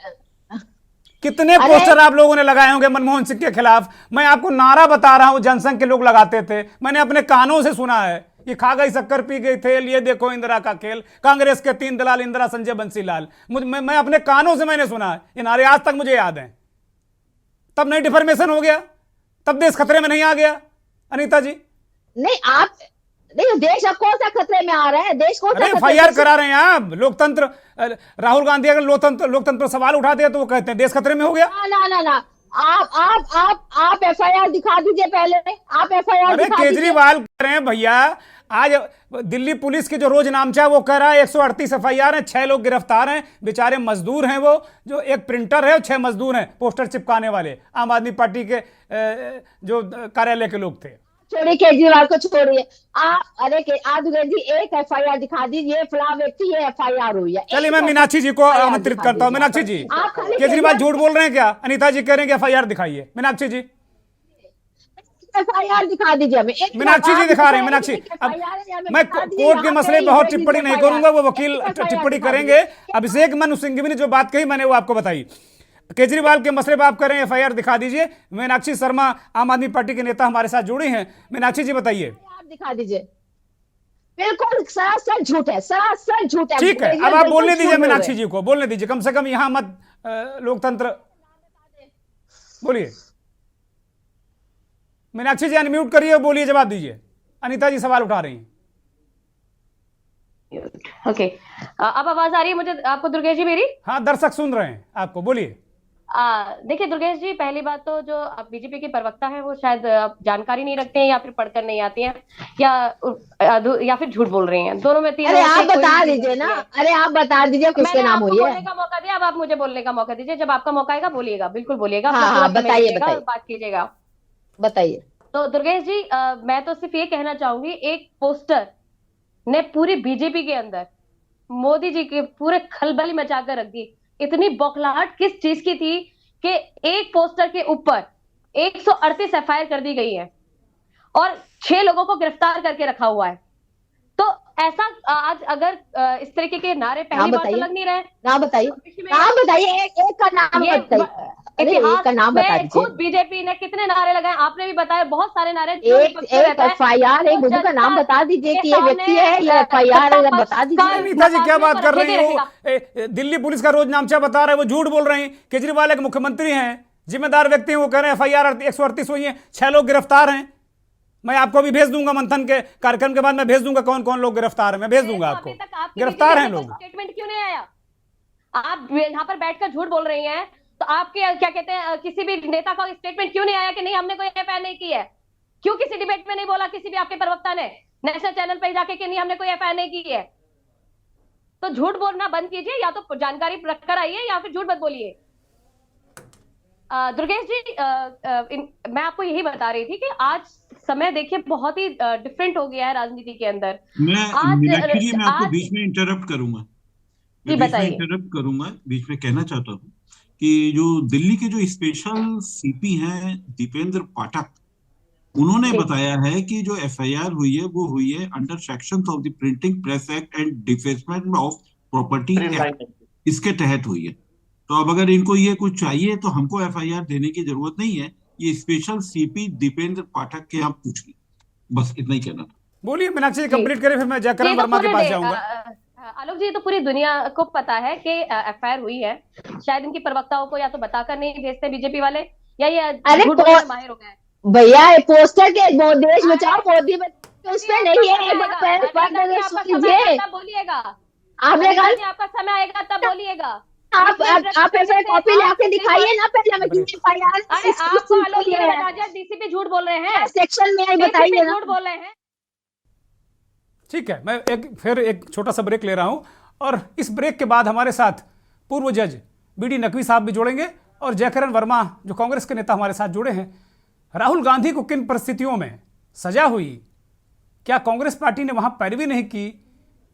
कितने पोस्टर आप लोगों ने लगाए होंगे मनमोहन सिंह के खिलाफ। मैं आपको नारा बता रहा हूं, जनसंघ के लोग लगाते थे, मैंने अपने कानों से सुना है। ये खा गई शक्कर पी गई तेल, ये देखो इंदिरा का खेल, कांग्रेस के 3 दलाल इंदिरा, संजय बंसीलाल, मैं अपने कानों से मैंने सुना है ये नारे, आज तक मुझे याद है। तब नहीं डिफॉर्मेशन हो गया, तब देश खतरे में नहीं आ गया। अनीता जी नहीं, आप नहीं, देश अब कौन सा खतरे में आ रहा है? देश कौन सा एफआईआर करा रहे हैं आप। लोकतंत्र, राहुल गांधी अगर लोकतंत्र पर सवाल उठा दिया तो वो कहते हैं देश खतरे में हो गया। ना आप एफआईआर दिखा दीजिए पहले, आप एफआईआर अरे केजरीवाल कह रहे हैं भैया, आज दिल्ली पुलिस के जो रोज नामचा वो कह रहा है 138 एफआईआर है, 6 लोग गिरफ्तार हैं, बेचारे मजदूर हैं, वो जो एक प्रिंटर है, 6 मजदूर हैं पोस्टर चिपकाने वाले, आम आदमी पार्टी के जो कार्यालय के लोग थे। छोड़िए केजरीवाल को, छोड़िए आप। अरे आदुगर जी, एक एफआईआर दिखा दीजिए, फला व्यक्ति ये एफआईआर हुई है। चलिए मैं मीनाक्षी जी को आमंत्रित करता हूँ। मीनाक्षी जी, केजरीवाल झूठ बोल रहे हैं क्या? अनीता जी कह रहे हैं कि एफआईआर दिखाइए। मीनाक्षी जी एफआईआर दिखा दीजिए हमें। मीनाक्षी जी दिखा रहे हैं। मीनाक्षी, अब मैं कोर्ट के मसले बहुत टिप्पणी नहीं करूंगा, वो वकील टिप्पणी करेंगे। अभिषेक मनु सिंघवी ने जो बात कही मैंने वो आपको बताई। केजरीवाल के मसले पर आप कह रहे हैं एफआईआर दिखा दीजिए। मीनाक्षी शर्मा आम आदमी पार्टी के नेता हमारे साथ जुड़ी हैं। मीनाक्षी जी बताइए। आप दिखा दीजिए। बिल्कुल सरासर झूठ है, सरासर झूठ है। ठीक है, अब आप बोलने दीजिए मीनाक्षी जी को, बोलने दीजिए, कम से कम यहां मत लोकतंत्र। बोलिए मीनाक्षी जी, अनम्यूट करिए, बोलिए, जवाब दीजिए। अनीता जी सवाल उठा रही हैं। ओके, अब आवाज आ रही है मुझे, आपको दुर्गेश जी मेरी? हाँ, दर्शक सुन रहे हैं आपको, बोलिए। देखिए दुर्गेश जी, पहली बात तो जो बीजेपी के प्रवक्ता है वो शायद जानकारी नहीं रखते हैं, या फिर पढ़कर नहीं आती हैं, या फिर झूठ बोल रही हैं। दोनों में, तीनों अरे में आप से कोई बता भी दीजिए नहीं ना, है। अरे आप बता दीजिए किसके मैंने नाम आपको हुई है। बोलने का मौका दिया, अब आप मुझे बोलने का मौका दीजिए। जब आपका मौका आएगा बोलिएगा, बिल्कुल बोलिएगा, अपना हाँ पूरा हाँ, समय बताइए लीजिएगा और बताइए बात कीजिएगा। बताइए। तो दुर्गेश जी, मैं तो सिर्फ ये कहना चाहूंगी, एक पोस्टर ने पूरी बीजेपी के अंदर मोदी जी के पूरे खलबली मचा कर रख दी। इतनी बौखलाहट किस चीज की थी कि एक पोस्टर के ऊपर 138 एफआईआर कर दी गई है और 6 लोगों को गिरफ्तार करके रखा हुआ है। तो ऐसा आज अगर इस तरीके के नारे नाम पहली बार तो बताइए, लग नहीं रहे। नाम बताइए, भविष्य में नाम बताइए, एक का नाम ये बताइए। अरे एक इतिहास का नाम बता में दीजिए। खुद बीजेपी ने कितने नारे लगाए, आपने भी बताया, बहुत सारे नारे। जो एक विपक्ष में एक रहता है एफआईआर, एक वो मुझे का नाम जनता बता दीजिए के कि ये व्यक्ति सामने है, ये एफआईआर सत्ता बता पक्ष का दीजिए। नीता जी क्या नकाब बात में कर तो रही रखेगा हैं वो? दिल्ली पुलिस का रोज नामचा बता रहे हैं, वो झूठ बोल रहे हैं। केजरीवाल एक मुख्यमंत्री हैं, जिम्मेदार व्यक्ति हैं, वो कह रहे हैं एफआईआर 138 हुई है, 6 लोग गिरफ्तार हैं। मैं आपको अभी भेज दूंगा, मंथन के कार्यक्रम के बाद मैं भेज दूंगा कौन कौन लोग गिरफ्तार हैं, मैं भेज दूंगा आपको। अभी तक आपकी गिरफ्तार हैं बीजेपी लोग। का स्टेटमेंट क्यों नहीं आया? आप यहाँ पर बैठकर झूठ बोल रही हैं, तो आपके क्या कहते हैं, किसी भी नेता का स्टेटमेंट क्यों नहीं आया कि नहीं हमने कोई एफआईआर नहीं की है? क्यों किसी डिबेट में नहीं बोला किसी भी आपके प्रवक्ता ने नेशनल चैनल पर जाके कि नहीं हमने कोई एफआईआर नहीं की है? तो झूठ बोलना बंद कीजिए, या तो जानकारी रखकर आइए या फिर झूठ मत बोलिए। दुर्गेश जी, मैं आपको यही बता रही थी कि आज समय देखिए बहुत ही डिफरेंट हो गया है राजनीति के अंदर। मैं मीनाक्षी जी, मैं आपको आज बीच में इंटरप्ट करूंगा, जी मैं बीच में बताइए। इंटरप्ट करूंगा, बीच में कहना चाहता हूँ कि जो दिल्ली के जो स्पेशल सीपी हैं दीपेंद्र पाठक, उन्होंने जी बताया है कि जो एफआईआर हुई है वो हुई है under sections of the printing press act and defacement of property act, इसके तहत हुई है। तो अब अगर इनको ये कुछ चाहिए तो हमको एफआईआर देने की जरूरत नहीं है, ये स्पेशल सीपी दीपेंद्र पाठक के यहाँ पूछ ली। बस इतना ही कहना था। बोलिए मीनाक्षी जी, जी कंप्लीट करें, फिर मैं जयकरण ये तो वर्मा के पूरे पास जाऊंगा। आलोक जी, तो पूरी दुनिया को पता है कि एफआईआर हुई है। शायद इनकी प्रवक्ताओं को या तो बताकर नहीं भेजते बीजेपी वाले, या ये अरे झूठ बोलने में माहिर हो गए हैं। भैया पोस्टर के देश बचाओ मोदी बचाओ उस पे नहीं है, एक बार पहले आपका सुन समय लीजिए। आएगा तब बोलिएगा। आपने कहा आपका समय आएगा तब बोलिएगा। आप ऐसे कॉपी लाके दिखाइए ना, पहले हमें एफआईआर अरे आपको आलोक जी ने बता दिया डीसीपी झूठ बोल रहे हैं, सेक्शन में बताइए ना। झूठ बोल रहे हैं। ठीक है, मैं फिर एक छोटा सा ब्रेक ले रहा हूं, और इस ब्रेक के बाद हमारे साथ पूर्व जज बीडी नकवी साहब भी जुड़ेंगे, और जयकरण वर्मा जो कांग्रेस के नेता हमारे साथ जुड़े हैं। राहुल गांधी को किन परिस्थितियों में सजा हुई, क्या कांग्रेस पार्टी ने वहां पैरवी नहीं की,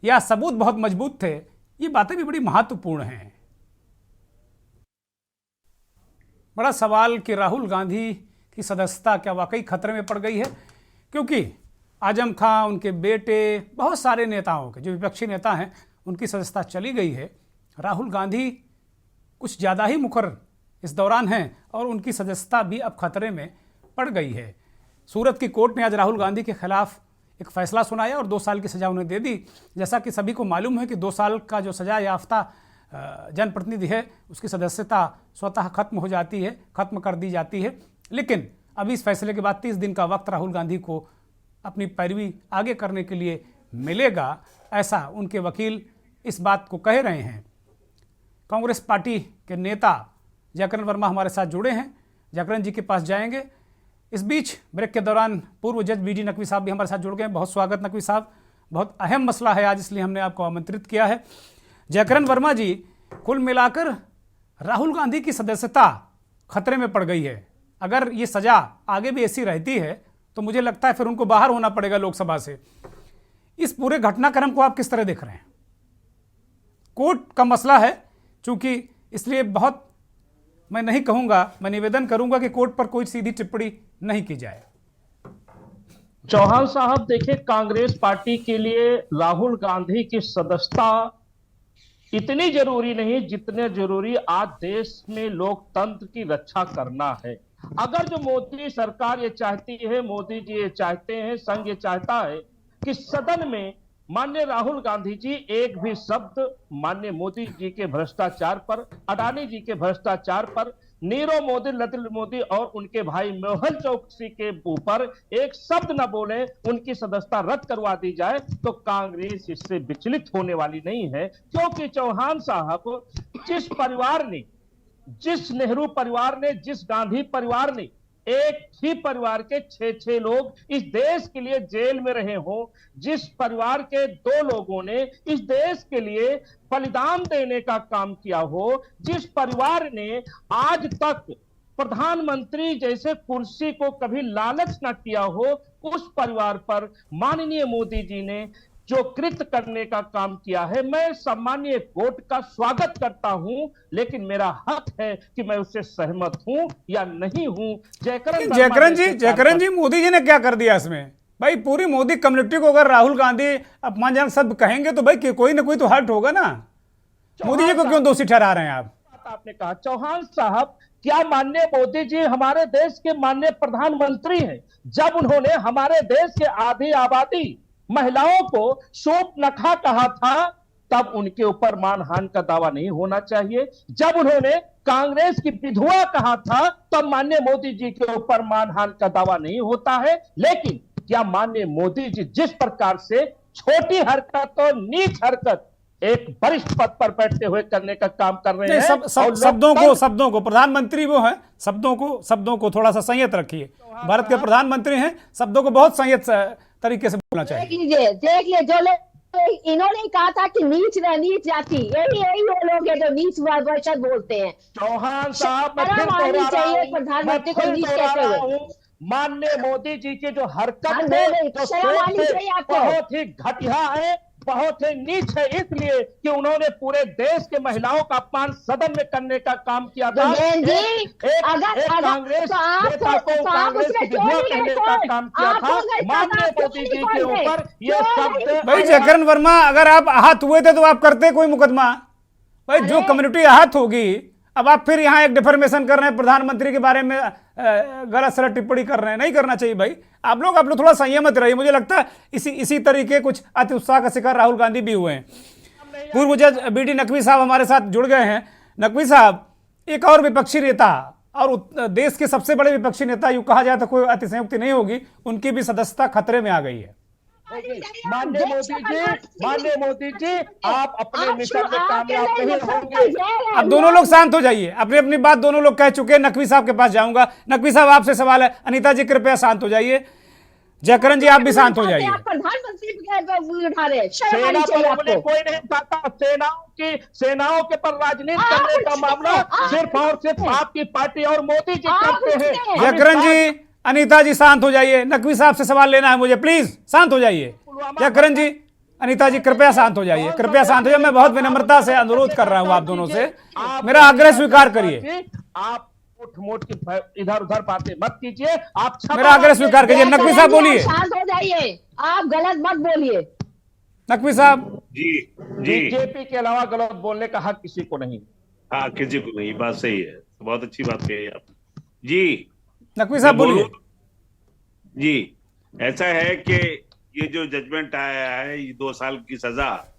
या सबूत बहुत मजबूत थे, ये बातें भी बड़ी महत्वपूर्ण हैं। बड़ा सवाल कि राहुल गांधी की सदस्यता क्या वाकई खतरे में पड़ गई है, क्योंकि आजम खां, उनके बेटे, बहुत सारे नेताओं के जो विपक्षी नेता हैं, उनकी सदस्यता चली गई है। राहुल गांधी कुछ ज़्यादा ही मुकर्रर इस दौरान हैं, और उनकी सदस्यता भी अब खतरे में पड़ गई है। सूरत की कोर्ट ने आज राहुल गांधी के खिलाफ एक फैसला सुनाया और 2 साल की सज़ा उन्हें दे दी। जैसा कि सभी को मालूम है कि 2 साल का जो सज़ा याफ्ता जनप्रतिनिधि है, उसकी सदस्यता स्वतः खत्म हो जाती है, खत्म कर दी जाती है। लेकिन अभी इस फैसले के बाद 30 दिन का वक्त राहुल गांधी को अपनी पैरवी आगे करने के लिए मिलेगा, ऐसा उनके वकील इस बात को कह रहे हैं। कांग्रेस पार्टी के नेता जयकरण वर्मा हमारे साथ जुड़े हैं, जयकरण जी के पास जाएंगे। इस बीच ब्रेक के दौरान पूर्व जज बीडी नकवी साहब भी हमारे साथ जुड़ गए हैं। बहुत स्वागत नकवी साहब, बहुत अहम मसला है आज, इसलिए हमने आपको आमंत्रित किया है। जयकरण वर्मा जी, कुल मिलाकर राहुल गांधी की सदस्यता खतरे में पड़ गई है। अगर ये सजा आगे भी ऐसी रहती है तो मुझे लगता है फिर उनको बाहर होना पड़ेगा लोकसभा से। इस पूरे घटनाक्रम को आप किस तरह देख रहे हैं? कोर्ट का मसला है चूंकि, इसलिए बहुत मैं नहीं कहूंगा, मैं निवेदन करूंगा कि कोर्ट पर कोई सीधी टिप्पणी नहीं की जाए। चौहान साहब, देखिए, कांग्रेस पार्टी के लिए राहुल गांधी की सदस्यता इतनी जरूरी नहीं जितने जरूरी आज देश में लोकतंत्र की रक्षा करना है। अगर जो मोदी सरकार ये चाहती है, मोदी जी ये चाहते हैं, संघ ये चाहता है कि सदन में माननीय राहुल गांधी जी एक भी शब्द माननीय मोदी जी के भ्रष्टाचार पर, अडानी जी के भ्रष्टाचार पर, नीरव मोदी, ललित मोदी और उनके भाई मेहुल चौकसी के ऊपर एक शब्द न बोले, उनकी सदस्यता रद्द करवा दी जाए, तो कांग्रेस इससे विचलित होने वाली नहीं है। क्योंकि चौहान साहब, जिस परिवार ने जिस नेहरू परिवार ने, जिस गांधी परिवार ने एक ही परिवार के 6-6 लोग इस देश के लिए जेल में रहे हों, जिस परिवार के 2 लोगों ने इस देश के लिए बलिदान देने का काम किया हो, जिस परिवार ने आज तक प्रधानमंत्री जैसे कुर्सी को कभी लालच न किया हो, उस परिवार पर माननीय मोदी जी ने जो कृत करने का काम किया है, मैं सम्मानीय कोर्ट का स्वागत करता हूं, लेकिन मेरा हक है कि मैं उससे सहमत हूं या नहीं हूं। जयकरण जी, मोदी जी ने क्या कर दिया इसमें? भाई पूरी मोदी कम्युनिटी को अगर राहुल गांधी अपमानजनक शब्द कहेंगे तो भाई कोई ना कोई तो हर्ट होगा ना। मोदी जी को क्यों दोषी ठहरा रहे हैं आप? आपने कहा चौहान साहब, क्या माननीय मोदी जी हमारे देश के माननीय प्रधानमंत्री हैं? जब उन्होंने हमारे देश के आधी आबादी महिलाओं को शोप नखा कहा था, तब उनके ऊपर मानहानि का दावा नहीं होना चाहिए। जब उन्होंने कांग्रेस की विधवा कहा था, तब माननीय मोदी जी के ऊपर मानहानि का दावा नहीं होता है। लेकिन क्या माननीय मोदी जी जिस प्रकार से छोटी हरकत और नीच हरकत एक वरिष्ठ पद पर बैठते हुए करने का काम कर रहे हैं, शब्दों को प्रधानमंत्री वो है, शब्दों को थोड़ा सा संयत रखिए। भारत के प्रधानमंत्री हैं, शब्दों को बहुत संयत तरीके से बोलना चाहिए। देख लीजिए जो लोग इन्होंने कहा था कि नीच जाति, यही वो लोग हैं जो नीच वर्षद बोलते हैं। चौहान साहब, चाहिए प्रधानमंत्री को नीच कहते हुए। माननीय मोदी जी की जो हरकत है बहुत ही घटिया है, बहुत ही नीच है, इसलिए कि उन्होंने पूरे देश के महिलाओं का अपमान सदन में करने का काम किया था। कांग्रेस नेता को कांग्रेस की विधवा कहने का काम किया था। माननीय मोदी जी के ऊपर ये शब्द। भाई जयकरण वर्मा, अगर आप आहत हुए थे तो आप करते कोई मुकदमा? भाई जो कम्युनिटी आहत होगी, अब आप फिर यहाँ एक डिफॉर्मेशन कर रहे हैं, प्रधानमंत्री के बारे में गलत सलत टिप्पणी कर रहे हैं। नहीं करना चाहिए भाई। आप लोग थोड़ा संयमित रहिए। मुझे लगता है इसी तरीके कुछ अति उत्साह का शिकार राहुल गांधी भी हुए हैं। पूर्व जज बीडी नकवी साहब हमारे साथ जुड़ गए हैं। नकवी साहब, एक और विपक्षी नेता और देश के सबसे बड़े विपक्षी नेता, यूं कहा जाए तो कोई अतिशयोक्ति नहीं होगी, उनकी भी सदस्यता खतरे में आ गई है। माननीय मोदी जी, आप अपने मिशन में कामयाब नहीं होंगे। अब दोनों लोग शांत हो जाइए। अपनी अपनी बात दोनों लोग कह चुके हैं। नकवी साहब के पास जाऊंगा। नकवी साहब, आपसे सवाल है। अनीता जी कृपया शांत हो जाइए। जयकरण जी, आप भी शांत हो जाइए। प्रधानमंत्री उठा रहे, सेना पर कोई नहीं उठाता। सेनाओं के पर राजनीति करने का मामला सिर्फ और सिर्फ आपकी पार्टी और मोदी जी करते हैं। जयकरण जी, अनीता जी शांत हो जाइए। नकवी साहब से सवाल लेना है मुझे, प्लीज शांत हो जाइए। जयकरण जी, अनीता जी कृपया शांत हो जाइए, कृपया शांत हो जाइए। मैं बहुत विनम्रता से अनुरोध कर रहा हूं आप दोनों से, मेरा आग्रह स्वीकार करिए। आप मोट की इधर उधर बातें मत कीजिए। आप मेरा आग्रह स्वीकार करिए। नकवी साहब बोलिए। शांत हो जाइए, आप गलत मत बोलिए। नकवी साहब। जी, बीजेपी के अलावा गलत बोलने का हक किसी को नहीं। हाँ, किसी को नहीं। बात सही है, बहुत अच्छी बात कही आप जी। नकवी साहब बोलिए। जी, ऐसा है कि ये जो जजमेंट आया है, ये 2 साल की सजा,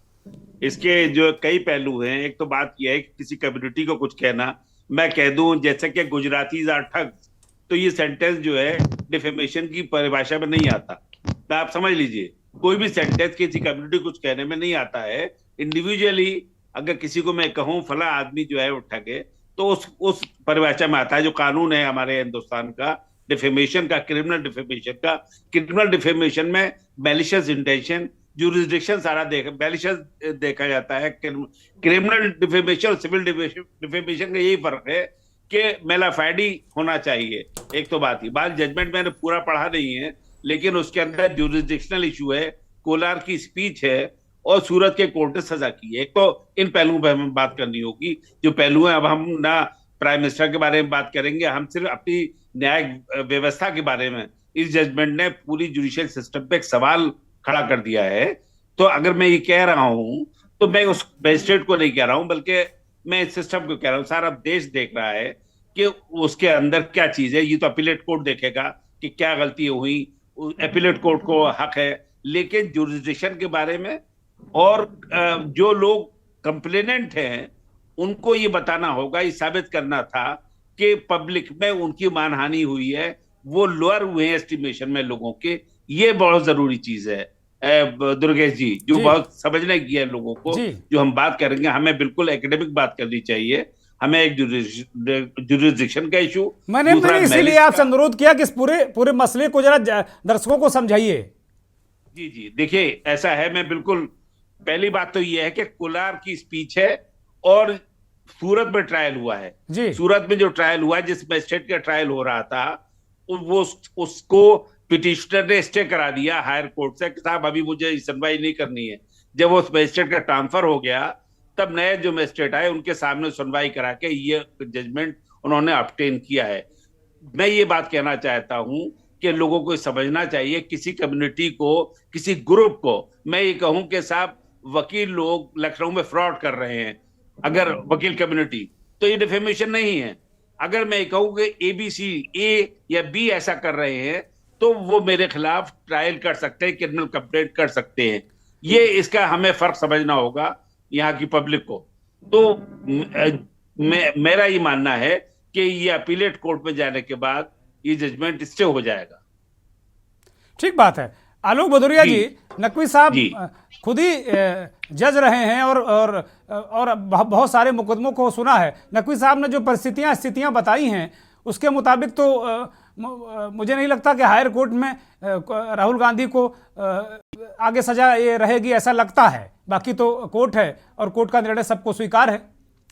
इसके जो कई पहलू हैं। एक तो बात यह है कि किसी कम्युनिटी को कुछ कहना, मैं कह दूं जैसे कि गुजरातीज आर ठग्स, तो ये सेंटेंस जो है डिफेमेशन की परिभाषा में नहीं आता। तो आप समझ लीजिए, कोई भी सेंटेंस किसी कम्युनिटी कुछ कहने में नहीं आता है। इंडिविजुअली अगर किसी को मैं कहूं फला आदमी जो है वो ठग है, तो उस परिभाषा में आता है जो कानून है हमारे हिंदुस्तान का, डिफेमेशन का, क्रिमिनल डिफेमेशन का। क्रिमिनल डिफेमेशन में मैलिशियस इंटेंशन, जुरिस्डिक्शन सारा मैलिशियस देखा जाता है। क्रिमिनल डिफेमेशन और सिविल डिफेमेशन का यही फर्क है कि मेलाफाइडी होना चाहिए। एक तो बात जजमेंट मैंने पूरा पढ़ा नहीं है, लेकिन उसके अंदर जुरिस्डिक्शनल इशू है, कोलार की स्पीच है और सूरत के कोर्ट ने सजा की है। एक तो इन पहलुओं पर हमें बात करनी होगी, जो पहलू है। अब हम ना प्राइम मिनिस्टर के बारे में बात करेंगे, हम सिर्फ अपनी न्यायिक व्यवस्था के बारे में। इस जजमेंट ने पूरी जुडिशियल सिस्टम पे एक सवाल खड़ा कर दिया है। तो अगर मैं ये कह रहा हूं तो मैं उस मैजिस्ट्रेट को नहीं कह रहा हूं, बल्कि मैं इस सिस्टम को कह रहा हूं। सारा देश देख रहा है कि उसके अंदर क्या चीज है। ये तो अपीलेट कोर्ट देखेगा कि क्या गलती हुई, अपीलेट कोर्ट को हक है, लेकिन जुरिस्डिक्शन के बारे में और जो लोग कंप्लेनेंट हैं उनको ये बताना होगा, ये साबित करना था कि पब्लिक में उनकी मानहानि हुई है, वो लोअर हुए हैं एस्टिमेशन में लोगों के। ये बहुत जरूरी चीज है दुर्गेश जी, जो बहुत समझने की है लोगों को। जो हम बात करेंगे, हमें बिल्कुल एकेडमिक बात करनी चाहिए हमें एक जुरिस्डिक्शन का इशू, मैंने इसीलिए आपसे अनुरोध किया कि इस पूरे मसले को जरा दर्शकों को समझाइए। जी जी, देखिए ऐसा है, मैं बिल्कुल, पहली बात तो ये है कि कोलार की स्पीच है और सूरत में ट्रायल हुआ है जी। सूरत में जो ट्रायल हुआ है, जिस मजिस्ट्रेट का ट्रायल हो रहा था, वो उसको पिटिशनर ने स्टे करा दिया हायर कोर्ट से कि साहब अभी मुझे सुनवाई नहीं करनी है। जब उस मजिस्ट्रेट का ट्रांसफर हो गया, तब नए जो मजिस्ट्रेट आए उनके सामने सुनवाई करा के ये जजमेंट उन्होंने ऑब्टेन किया है। मैं ये बात कहना चाहता हूं कि लोगों को समझना चाहिए, किसी कम्युनिटी को, किसी ग्रुप को मैं ये कहूं कि साहब वकील लोग लखनऊ में फ्रॉड कर रहे हैं, अगर वकील कम्युनिटी, तो ये डिफेमेशन नहीं है। अगर मैं ये कहूं कि एबीसी ए या बी ऐसा कर रहे हैं, तो वो मेरे खिलाफ ट्रायल कर सकते हैं, क्रिमिनल कंप्लेंट कर सकते हैं। ये इसका हमें फर्क समझना होगा यहाँ की पब्लिक को। तो मेरा ये मानना है कि ये अपीलेट कोर्ट में जाने के बाद ये जजमेंट स्टे हो जाएगा। ठीक बात है। आलोक भदौरिया जी, नकवी साहब खुद ही जज रहे हैं और बहुत सारे मुकदमों को सुना है। नकवी साहब ने जो स्थितियां बताई हैं उसके मुताबिक तो मुझे नहीं लगता कि हायर कोर्ट में राहुल गांधी को आगे सजा ये रहेगी, ऐसा लगता है। बाकी तो कोर्ट है और कोर्ट का निर्णय सबको स्वीकार है।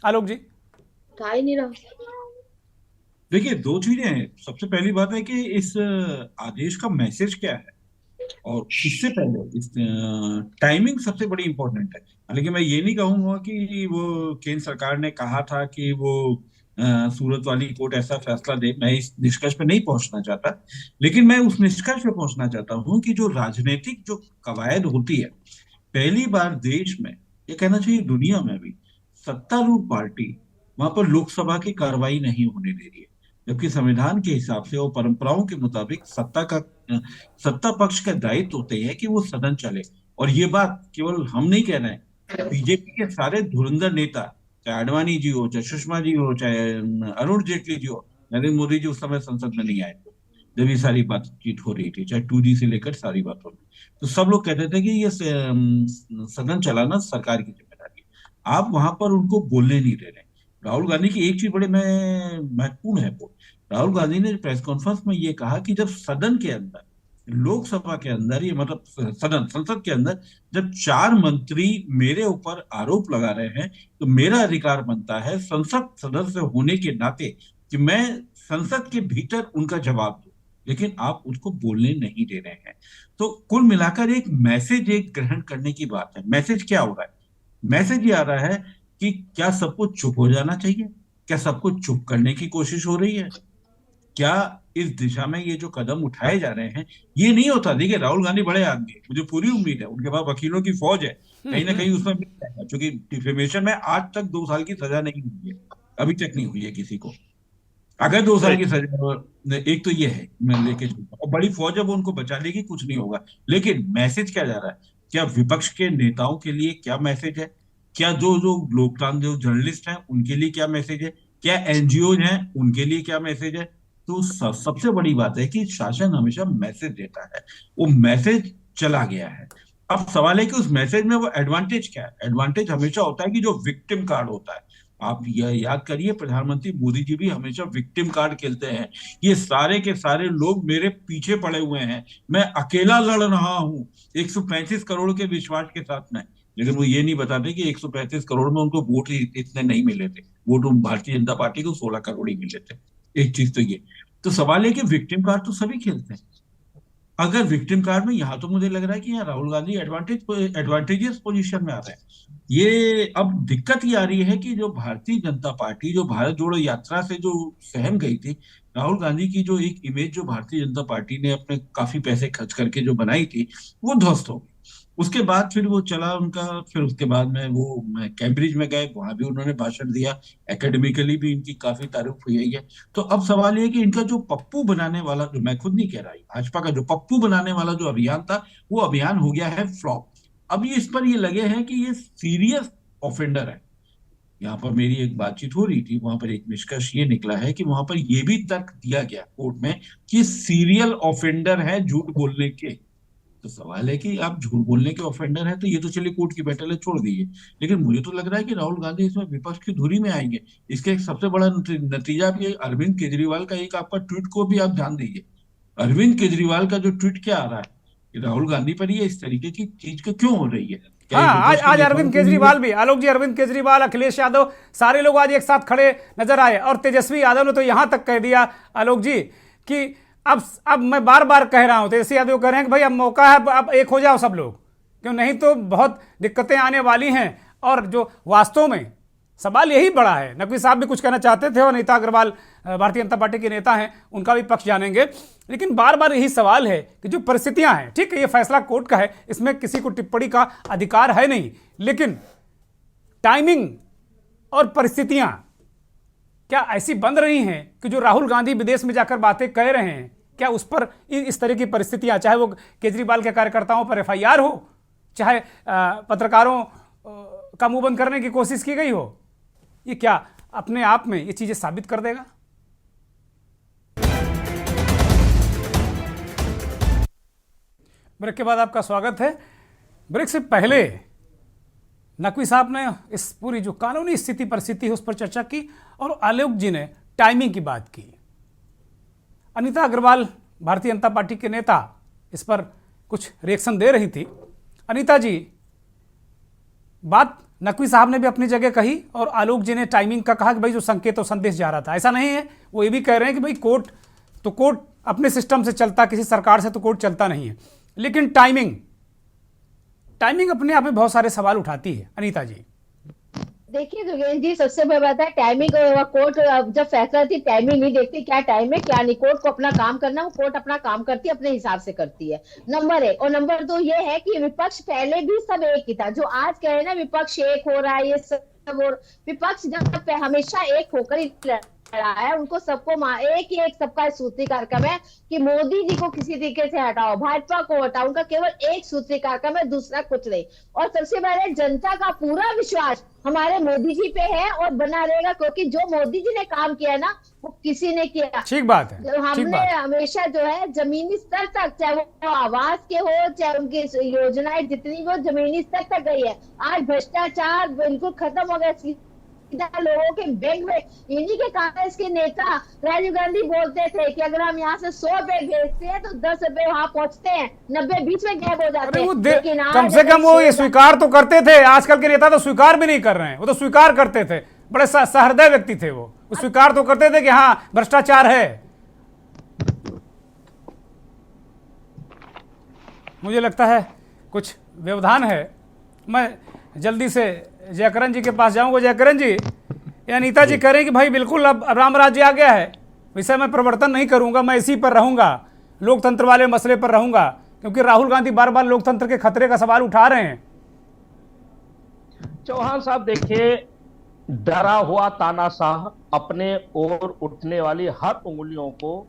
आलोक जी, ही नहीं रहा। देखिए, दो चीजें हैं। सबसे पहली बात है कि इस आदेश का मैसेज क्या है, और इससे पहले इस टाइमिंग सबसे बड़ी इंपॉर्टेंट है। हालांकि मैं ये नहीं कहूंगा कि वो केंद्र सरकार ने कहा था कि वो सूरत वाली कोर्ट ऐसा फैसला दे, मैं इस निष्कर्ष पे नहीं पहुंचना चाहता, लेकिन मैं उस निष्कर्ष पे पहुंचना चाहता हूं कि जो राजनीतिक जो कवायद होती है, पहली बार देश में, ये कहना चाहिए दुनिया में भी, सत्तारूढ़ पार्टी वहां पर लोकसभा की कार्रवाई नहीं होने दे रही है, जबकि संविधान के हिसाब से और परंपराओं के मुताबिक सत्ता पक्ष का दायित्व होते हैं कि वो सदन चले। और ये बात केवल हम नहीं कह रहे हैं, बीजेपी के सारे धुरंधर नेता, चाहे आडवाणी जी हो, चाहे सुषमा जी हो, चाहे अरुण जेटली जी हो, नरेंद्र मोदी जी उस समय संसद में नहीं आए थे जब ये सारी बातचीत हो रही थी, चाहे 2G से लेकर सारी बात हो रही, तो सब लोग कहते थे कि ये सदन चलाना सरकार की जिम्मेदारी है। आप वहां पर उनको बोलने नहीं दे रहे। राहुल गांधी की एक चीज बड़े महत्वपूर्ण है, वो राहुल गांधी ने प्रेस कॉन्फ्रेंस में ये कहा कि जब सदन के अंदर, लोकसभा के अंदर, ये मतलब संसद के अंदर जब 4 मंत्री मेरे ऊपर आरोप लगा रहे हैं, तो मेरा अधिकार बनता है संसद सदस्य होने के नाते कि मैं संसद के भीतर उनका जवाब दूं, लेकिन आप उसको बोलने नहीं दे रहे हैं। तो कुल मिलाकर एक मैसेज एक ग्रहण करने की बात है। मैसेज क्या हो रहा है? मैसेज ये आ रहा है कि क्या सबको चुप हो जाना चाहिए? क्या सबको चुप करने की कोशिश हो रही है? क्या इस दिशा में ये जो कदम उठाए जा रहे हैं, ये नहीं होता? देखिए, राहुल गांधी बड़े आदमी है, मुझे पूरी उम्मीद है उनके पास वकीलों की फौज है, कहीं ना कहीं उसमें मिल जाएगा, क्योंकि डिफेमेशन में आज तक 2 साल की सजा नहीं हुई है, अभी तक नहीं हुई है किसी को। अगर 2 साल की सजा, एक तो ये है, मैं लेके चलता हूं, और बड़ी फौज है वो उनको बचा लेगी, कुछ नहीं होगा। लेकिन मैसेज क्या जा रहा है? क्या विपक्ष के नेताओं के लिए क्या मैसेज है? क्या जो जो लोकतांत्रिक जर्नलिस्ट हैं उनके लिए क्या मैसेज है? क्या एनजीओ हैं उनके लिए क्या मैसेज है? तो सबसे बड़ी बात है कि शासन हमेशा मैसेज देता है, वो मैसेज चला गया है। अब सवाल है कि उस मैसेज में वो एडवांटेज क्या है? एडवांटेज हमेशा होता है कि जो विक्टिम कार्ड होता है, आप यह याद करिए, प्रधानमंत्री मोदी जी भी हमेशा विक्टिम कार्ड खेलते हैं। ये सारे के सारे लोग मेरे पीछे पड़े हुए हैं, मैं अकेला लड़ रहा हूं 135 करोड़ के विश्वास के साथ में। लेकिन वो ये नहीं बताते कि 135 करोड़ में उनको वोट इतने नहीं मिले थे, वोट भारतीय जनता पार्टी को 16 करोड़ ही मिले थे। एक चीज तो ये, तो सवाल है कि विक्टिम कार्ड तो सभी खेलते हैं। अगर विक्टिम कार्ड में, यहाँ तो मुझे लग रहा है कि यहाँ राहुल गांधी एडवांटेजियस पोजीशन में आ रहे हैं। ये अब दिक्कत ये आ रही है कि जो भारतीय जनता पार्टी जो भारत जोड़ो यात्रा से जो सहम गई थी, राहुल गांधी की जो एक इमेज जो भारतीय जनता पार्टी ने अपने काफी पैसे खर्च करके जो बनाई थी, वो ध्वस्त हो गई। उसके बाद फिर वो चला उनका, फिर उसके बाद में वो कैम्ब्रिज में गए, वहां भी उन्होंने भाषण दिया, एकेडमिकली भी इनकी काफी तारीफ हुई है। तो अब सवाल ये कि इनका जो पप्पू बनाने वाला, जो मैं खुद नहीं कह रहा, भाजपा का जो पप्पू बनाने वाला जो अभियान था, वो अभियान हो गया है फ्लॉप। अब ये इस पर ये लगे हैं कि ये सीरियस ऑफेंडर है। यहाँ पर मेरी एक बातचीत हो रही थी, वहां पर एक निष्कर्ष ये निकला है कि वहां पर ये भी तर्क दिया गया कोर्ट में कि सीरियल ऑफेंडर है झूठ बोलने के। तो सवाल है कि आप झूठ बोलने के ऑफेंडर हैं, तो ये तो चलिए कोर्ट की बैटल है, छोड़ दीजिए। लेकिन मुझे तो लग रहा है कि राहुल गांधी इसमें विपक्ष की धुरी में आएंगे। इसका एक सबसे बड़ा नतीजा भी है अरविंद केजरीवाल का एक आपका ट्वीट को भी आप ध्यान दीजिए। अरविंद केजरीवाल का जो ट्वीट क्या आ रहा है कि राहुल गांधी पर ये इस तरीके की चीज क्यों हो रही है? क्या ये हाँ, आज विपक्ष के आज नेताओं अरविंद को नहीं केजरीवाल भी, आलोक जी, अरविंद केजरीवाल, अखिलेश यादव, सारे लोग आज एक साथ खड़े नजर आए। और तेजस्वी यादव ने तो यहां तक कह दिया आलोक जी कि अब मैं बार बार कह रहा हूं, तेजस्वी यादव कह रहे हैं कि भाई अब मौका है, अब एक हो जाओ सब लोग, क्यों नहीं तो बहुत दिक्कतें आने वाली हैं। और जो वास्तव में सवाल यही बड़ा है, नकवी साहब भी कुछ कहना चाहते थे और अनीता अग्रवाल भारतीय जनता पार्टी के नेता हैं, उनका भी पक्ष जानेंगे, लेकिन बार बार यही सवाल है कि जो परिस्थितियां हैं, ठीक है ये फैसला कोर्ट का है, इसमें किसी को टिप्पणी का अधिकार है नहीं, लेकिन टाइमिंग और परिस्थितियां क्या ऐसी बन रही हैं कि जो राहुल गांधी विदेश में जाकर बातें कह रहे हैं, क्या उस पर इस तरह की परिस्थितियां, चाहे वो केजरीवाल के कार्यकर्ताओं पर एफआईआर हो, चाहे पत्रकारों का मुंह बंद करने की कोशिश की गई हो, ये क्या अपने आप में ये चीजें साबित कर देगा? ब्रेक के बाद आपका स्वागत है। ब्रेक से पहले नकवी साहब ने इस पूरी जो कानूनी स्थिति परिस्थिति है उस पर चर्चा की और आलोक जी ने टाइमिंग की बात की। अनीता अग्रवाल भारतीय जनता पार्टी के नेता इस पर कुछ रिएक्शन दे रही थी। अनीता जी, बात नकवी साहब ने भी अपनी जगह कही और आलोक जी ने टाइमिंग का कहा कि भाई जो संकेत और संदेश जा रहा था ऐसा नहीं है। वो ये भी कह रहे हैं कि भाई कोर्ट अपने सिस्टम से चलता, किसी सरकार से तो कोर्ट चलता नहीं है, लेकिन टाइमिंग अपने आप में बहुत सारे सवाल उठाती है। अनीता जी देखिए जोगेंद्र जी, सबसे बड़ी बात है टाइमिंग। कोर्ट जब फैसला थी टाइमिंग नहीं देखती, क्या टाइम है क्या नहीं। कोर्ट को अपना काम करना, वो कोर्ट अपना काम करती है, अपने हिसाब से करती है, नंबर 1। और नंबर 2 ये है कि विपक्ष पहले भी सब एक ही था। जो आज कहे ना विपक्ष एक हो रहा है, ये सब, और विपक्ष जब हमेशा एक होकर ही लड़ा है, उनको सबको एक ही एक सबका सूत्री कार्यक्रम है कि मोदी जी को किसी तरीके से हटाओ, भाजपा को हटाओ। उनका केवल एक सूत्री कार्यक्रम है, दूसरा कुछ नहीं। और सबसे पहले जनता का पूरा विश्वास हमारे मोदी जी पे है और बना रहेगा, क्योंकि जो मोदी जी ने काम किया ना वो किसी ने किया। ठीक बात है, ठीक हमने बात है। हमेशा जो है जमीनी स्तर तक, चाहे वो आवास के हो, चाहे उनकी योजनाएं जितनी वो जमीनी स्तर तक गई है। आज भ्रष्टाचार बिल्कुल खत्म हो गया लोगों के बैंक में। इन्हीं के कांग्रेस के नेता राजीव गांधी बोलते थे कि अगर हम यहाँ से 100 रुपए भेजते हैं तो 10 रुपए वहां पहुंचते हैं, 90 बीच में गैप हो जाते हैं। लेकिन कम से कम वो ये स्वीकार तो करते थे। आजकल के नेता तो स्वीकार भी नहीं कर रहे हैं, वो तो स्वीकार करते थे, बड़े सहृदय व्यक्ति थे वो स्वीकार तो करते थे कि हाँ भ्रष्टाचार है। मुझे लगता है कुछ व्यवधान है। मैं जल्दी से जयकरण जी के पास जाऊंगा। जयकरण जी, ये अनीता जी कह रहे हैं कि भाई बिल्कुल अब राम राज्य आ गया है, विषय में परिवर्तन नहीं करूंगा, मैं इसी पर रहूंगा, लोकतंत्र वाले मसले पर रहूंगा, क्योंकि राहुल गांधी बार बार लोकतंत्र के खतरे का सवाल उठा रहे हैं। चौहान साहब देखिए, डरा हुआ तानाशाह अपने ओर उठने वाली हर उंगलियों को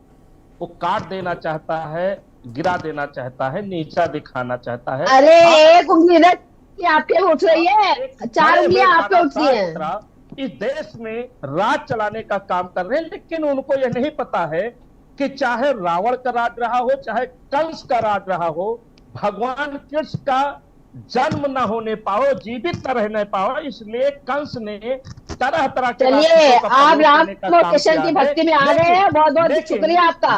वो काट देना चाहता है, गिरा देना चाहता है, नीचा दिखाना चाहता है। अरे एक उंगली आपके उठ रही है, 4 उंगलियां आपके उठती हैं। इस देश में राज चलाने का काम कर रहे हैं, लेकिन उनको यह नहीं पता है कि चाहे रावण का राज रहा हो, चाहे कंस का राज रहा हो, भगवान कृष्ण का जन्म न होने पाओ, जीवित न रहने पाओ, इसलिए कंस ने तरह तरह के। चलिए आप राम कृष्ण की भक्ति में आ रहे हैं, बहुत बहुत शुक्रिया आपका।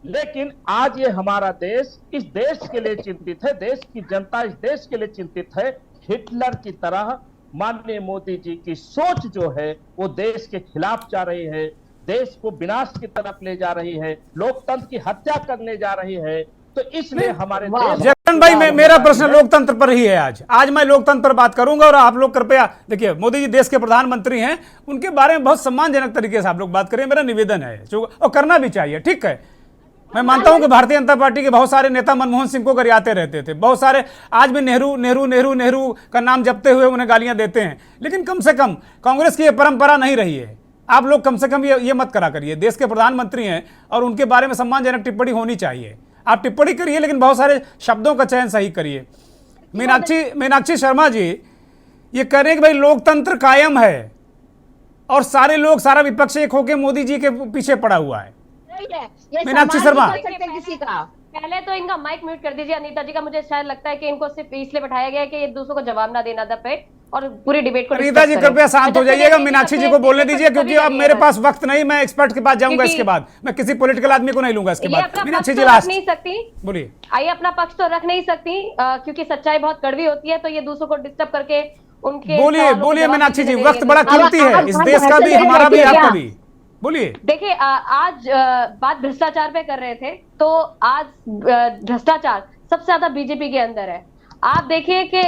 लेकिन आज ये हमारा देश इस देश के लिए चिंतित है, देश की जनता इस देश के लिए चिंतित है। हिटलर की तरह माननीय मोदी जी की सोच जो है वो देश के खिलाफ जा रही है, देश को विनाश की तरफ ले जा रही है, लोकतंत्र की हत्या करने जा रही है। तो इसलिए हमारे जयकरण भाई, मेरा प्रश्न लोकतंत्र पर ही है। आज मैं लोकतंत्र पर बात करूंगा और आप लोग कृपया देखिए, मोदी जी देश के प्रधानमंत्री हैं, उनके बारे में बहुत सम्मानजनक तरीके से आप लोग बात करें, मेरा निवेदन है, और करना भी चाहिए। ठीक है, मैं मानता हूं कि भारतीय जनता पार्टी के बहुत सारे नेता मनमोहन सिंह को गरियाते रहते थे, बहुत सारे आज भी नेहरू नेहरू नेहरू नेहरू का नाम जपते हुए उन्हें गालियां देते हैं, लेकिन कम से कम कांग्रेस की यह परंपरा नहीं रही है। आप लोग कम से कम ये मत करा करिए, देश के प्रधानमंत्री हैं और उनके बारे में सम्मानजनक टिप्पणी होनी चाहिए। आप टिप्पणी करिए, लेकिन बहुत सारे शब्दों का चयन सही करिए। मीनाक्षी शर्मा जी ये कह रहे हैं कि भाई लोकतंत्र कायम है और सारे लोग, सारा विपक्ष एक होकर मोदी जी के पीछे पड़ा हुआ है। ये मीनाक्षी शर्मा, किसी का पहले तो इनका माइक म्यूट कर दीजिए अनीता जी का। मुझे शायद लगता है कि इनको सिर्फ इसलिए बैठाया गया है कि ये दूसरों को जवाब ना देना था पे और पूरी डिबेट को अनीता जी कृपया शांत हो जाइएगा, मीनाक्षी जी को बोलने दीजिए, क्योंकि अब मेरे पास वक्त नहीं, मैं एक्सपर्ट के पास जाऊंगा इसके बाद, मैं किसी पॉलिटिकल आदमी को नहीं लूंगा इसके बाद। मीनाक्षी जी लास्ट नहीं सकती, बोलिए। आइए अपना पक्ष तो रख नहीं सकती क्योंकि सच्चाई बहुत कड़वी होती है, तो ये दूसरों को डिस्टर्ब करके उनके बोलिए बोलिए मीनाक्षी जी, वक्त बड़ा कीमती है इस देश का भी, हमारा भी, आपका भी, बोलिए। देखिए आज बात भ्रष्टाचार पे कर रहे थे, तो आज भ्रष्टाचार सबसे ज्यादा बीजेपी के अंदर है। आप देखिए कि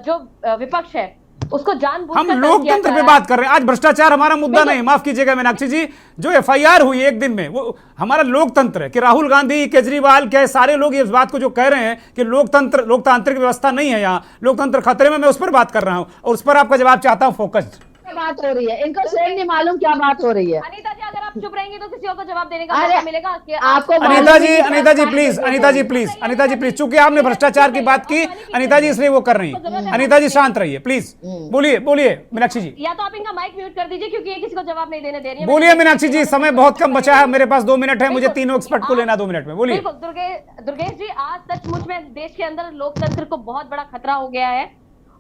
जो विपक्ष है उसको जानबूझकर हम लोकतंत्र पे बात कर रहे हैं, आज भ्रष्टाचार हमारा मुद्दा नहीं, माफ कीजिएगा मीनाक्षी जी। जो एफआईआर हुई एक दिन में, वो हमारा लोकतंत्र है कि राहुल गांधी, केजरीवाल, क्या सारे लोग इस बात को जो कह रहे हैं कि लोकतांत्रिक व्यवस्था नहीं है यहाँ, लोकतंत्र खतरे में, मैं उस पर बात कर रहा हूं और उस पर आपका जवाब चाहता हूं फोकस्ड। बात हो रही है, इनको स्वयं नहीं मालूम क्या बात हो रही है। अनीता जी अगर आप चुप रहेंगे तो किसी और को जवाब देने का मौका मिलेगा कि आपको अनीता जी प्लीज, अनीता जी प्लीज, चूंकि आपने भ्रष्टाचार की बात की अनीता जी, इसलिए वो कर रही है। अनीता जी शांत रहिए प्लीज, बोलिए बोलिए मीनाक्षी जी। या तो आप इनका माइक म्यूट कर दीजिए क्योंकि ये किसी को जवाब नहीं देने दे रही है। बोलिए मीनाक्षी जी, समय बहुत कम बचा है, मेरे पास 2 मिनट है, मुझे तीनों एक्सपर्ट को लेना 2 मिनट में, बोलिए। दुर्गेश जी, आज सचमुच में देश के अंदर लोकतंत्र को बहुत बड़ा खतरा हो गया है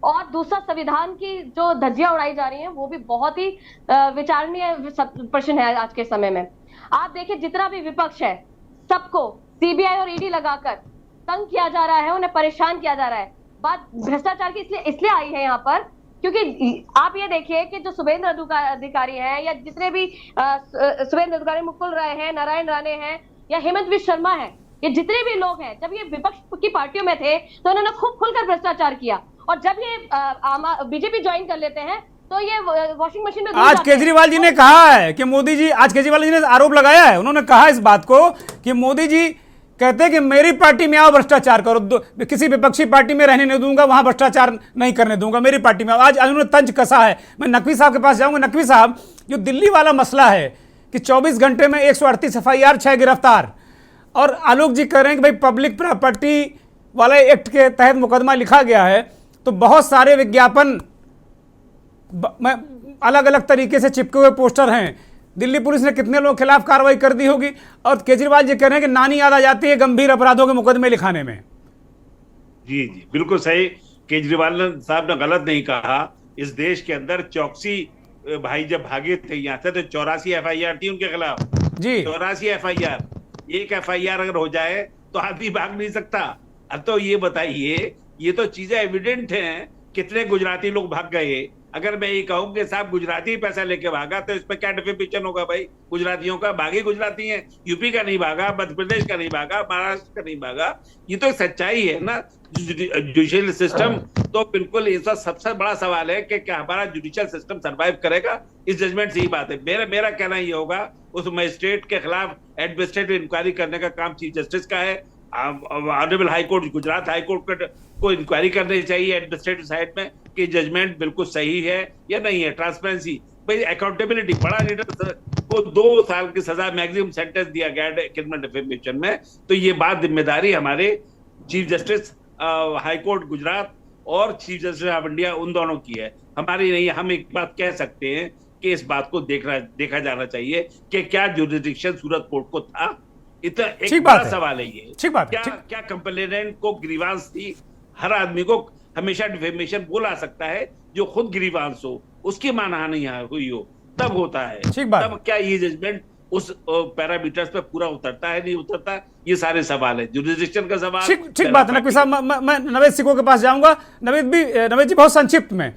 और दूसरा संविधान की जो धज्जियां उड़ाई जा रही हैं वो भी बहुत ही विचारणीय प्रश्न है आज के समय में। आप देखिए जितना भी विपक्ष है सबको सीबीआई और ईडी लगाकर तंग किया जा रहा है, उन्हें परेशान किया जा रहा है। बात भ्रष्टाचार की इसलिए आई है यहाँ पर क्योंकि आप ये देखिए कि जो शुभेंद्र अधिकारी हैं या जितने भी शुभेंद्र अधिकारी, मुकुल राय हैं, नारायण राणे हैं या हेमंत विश्व शर्मा है, ये जितने भी लोग हैं, जब ये विपक्ष की पार्टियों में थे तो उन्होंने खूब खुलकर भ्रष्टाचार किया और जब ये बीजेपी ज्वाइन कर लेते हैं तो ये वॉशिंग मशीन में आज केजरीवाल जी ने कहा है कि मोदी जी, आज केजरीवाल जी ने आरोप लगाया है, उन्होंने कहा इस बात को कि मोदी जी कहते हैं कि मेरी पार्टी में आओ भ्रष्टाचार करो, किसी विपक्षी पार्टी में रहने नहीं दूंगा, वहां भ्रष्टाचार नहीं करने दूंगा, मेरी पार्टी में। आज उन्होंने तंज कसा है। मैं नकवी साहब के पास जाऊंगा। नकवी साहब, जो दिल्ली वाला मसला है कि 24 घंटे में 138 एफआईआर, 6 गिरफ्तार, और आलोक जी कह रहे हैं कि भाई पब्लिक प्रॉपर्टी वाले एक्ट के तहत मुकदमा लिखा गया है, तो बहुत सारे विज्ञापन अलग अलग तरीके से चिपके हुए पोस्टर हैं। दिल्ली पुलिस ने कितने लोगों के खिलाफ कार्रवाई कर दी होगी, और केजरीवाल जी कह रहे हैं कि नानी याद आ जाती है गंभीर अपराधों के मुकदमे लिखाने में। जी जी बिल्कुल सही, केजरीवाल साहब ने गलत नहीं कहा। इस देश के अंदर चौकसी भाई जब भागे थे यहाँ से तो 84 एफआईआर थी उनके खिलाफ जी, 84 एफआईआर। एक एफआईआर अगर हो जाए तो आदमी भाग नहीं सकता। अब तो ये बताइए, ये तो चीजें एविडेंट हैं, कितने गुजराती लोग भाग गए। अगर मैं ये कहूँ कि साहब गुजराती पैसा लेके भागा तो इस पर क्या डिफेमेशन होगा भाई? गुजरातियों का भागे गुजराती हैं, यूपी का नहीं भागा, मध्य प्रदेश का नहीं भागा, महाराष्ट्र का नहीं भागा। ये तो सच्चाई है ना। जुडिशियल सिस्टम तो बिल्कुल, इसका सबसे बड़ा सवाल है कि क्या हमारा जुडिशियल सिस्टम सर्वाइव करेगा? इस जजमेंट से ही बात है। मेरा कहना ये होगा, उस मजिस्ट्रेट के खिलाफ एडमिनिस्ट्रेटिव इंक्वायरी करने का काम चीफ जस्टिस का है। Honourable high court, Gujarat high court को इंक्वायरी करनी चाहिए एडमिनिस्ट्रेटिव साइड में कि जजमेंट बिल्कुल सही है या नहीं है। ट्रांसपेरेंसी, भाई अकाउंटेबिलिटी, बड़ा लीडर को 2 साल की सजा मैक्सिमम सेंटेंस दिया गया है क्रिमिनल डिफेमेशन में, तो ये बात जिम्मेदारी हमारे chief justice high court Gujarat और चीफ जस्टिस ऑफ इंडिया उन दोनों की है, हमारी नहीं। हम एक बात कह सकते हैं कि इस बात को देखा जाना चाहिए कि क्या जुरिडिक्शन सूरत कोर्ट को था। इतना एक बड़ा सवाल है ये। क्या कंप्लेनेंट को ग्रीवांस थी? हर आदमी को हमेशा डिफेमेशन बोला सकता है जो खुद ग्रीवांस हो, उसकी मानहानि हुई हो तब होता है। तब क्या ये जजमेंट उस पैरामीटर्स पे पूरा उतरता है, नहीं उतरता? ये सारे सवाल है, जुरिडिक्शन का सवाल। ठीक बात है नकवी साहब। मैं नवेद सिकों के पास जाऊंगा। नवेद जी, बहुत संक्षिप्त में,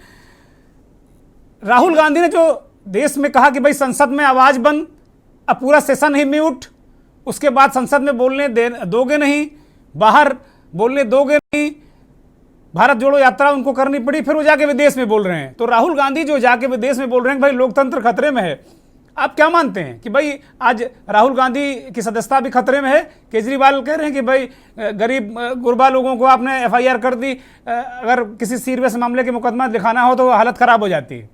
राहुल गांधी ने जो देश में कहा कि भाई संसद में आवाज बंद, अब पूरा सेशन ही म्यूट, उसके बाद संसद में बोलने दोगे नहीं, बाहर बोलने दोगे नहीं, भारत जोड़ो यात्रा उनको करनी पड़ी, फिर वो जाके विदेश में बोल रहे हैं। तो राहुल गांधी जो जाके विदेश में बोल रहे हैं भाई लोकतंत्र खतरे में है, आप क्या मानते हैं कि भाई आज राहुल गांधी की सदस्यता भी खतरे में है? केजरीवाल कह रहे हैं कि भाई गरीब गुरबा लोगों को आपने एफआईआर कर दी, अगर किसी सीरियस मामले के मुकदमा दिखाना हो तो हालत खराब हो जाती है।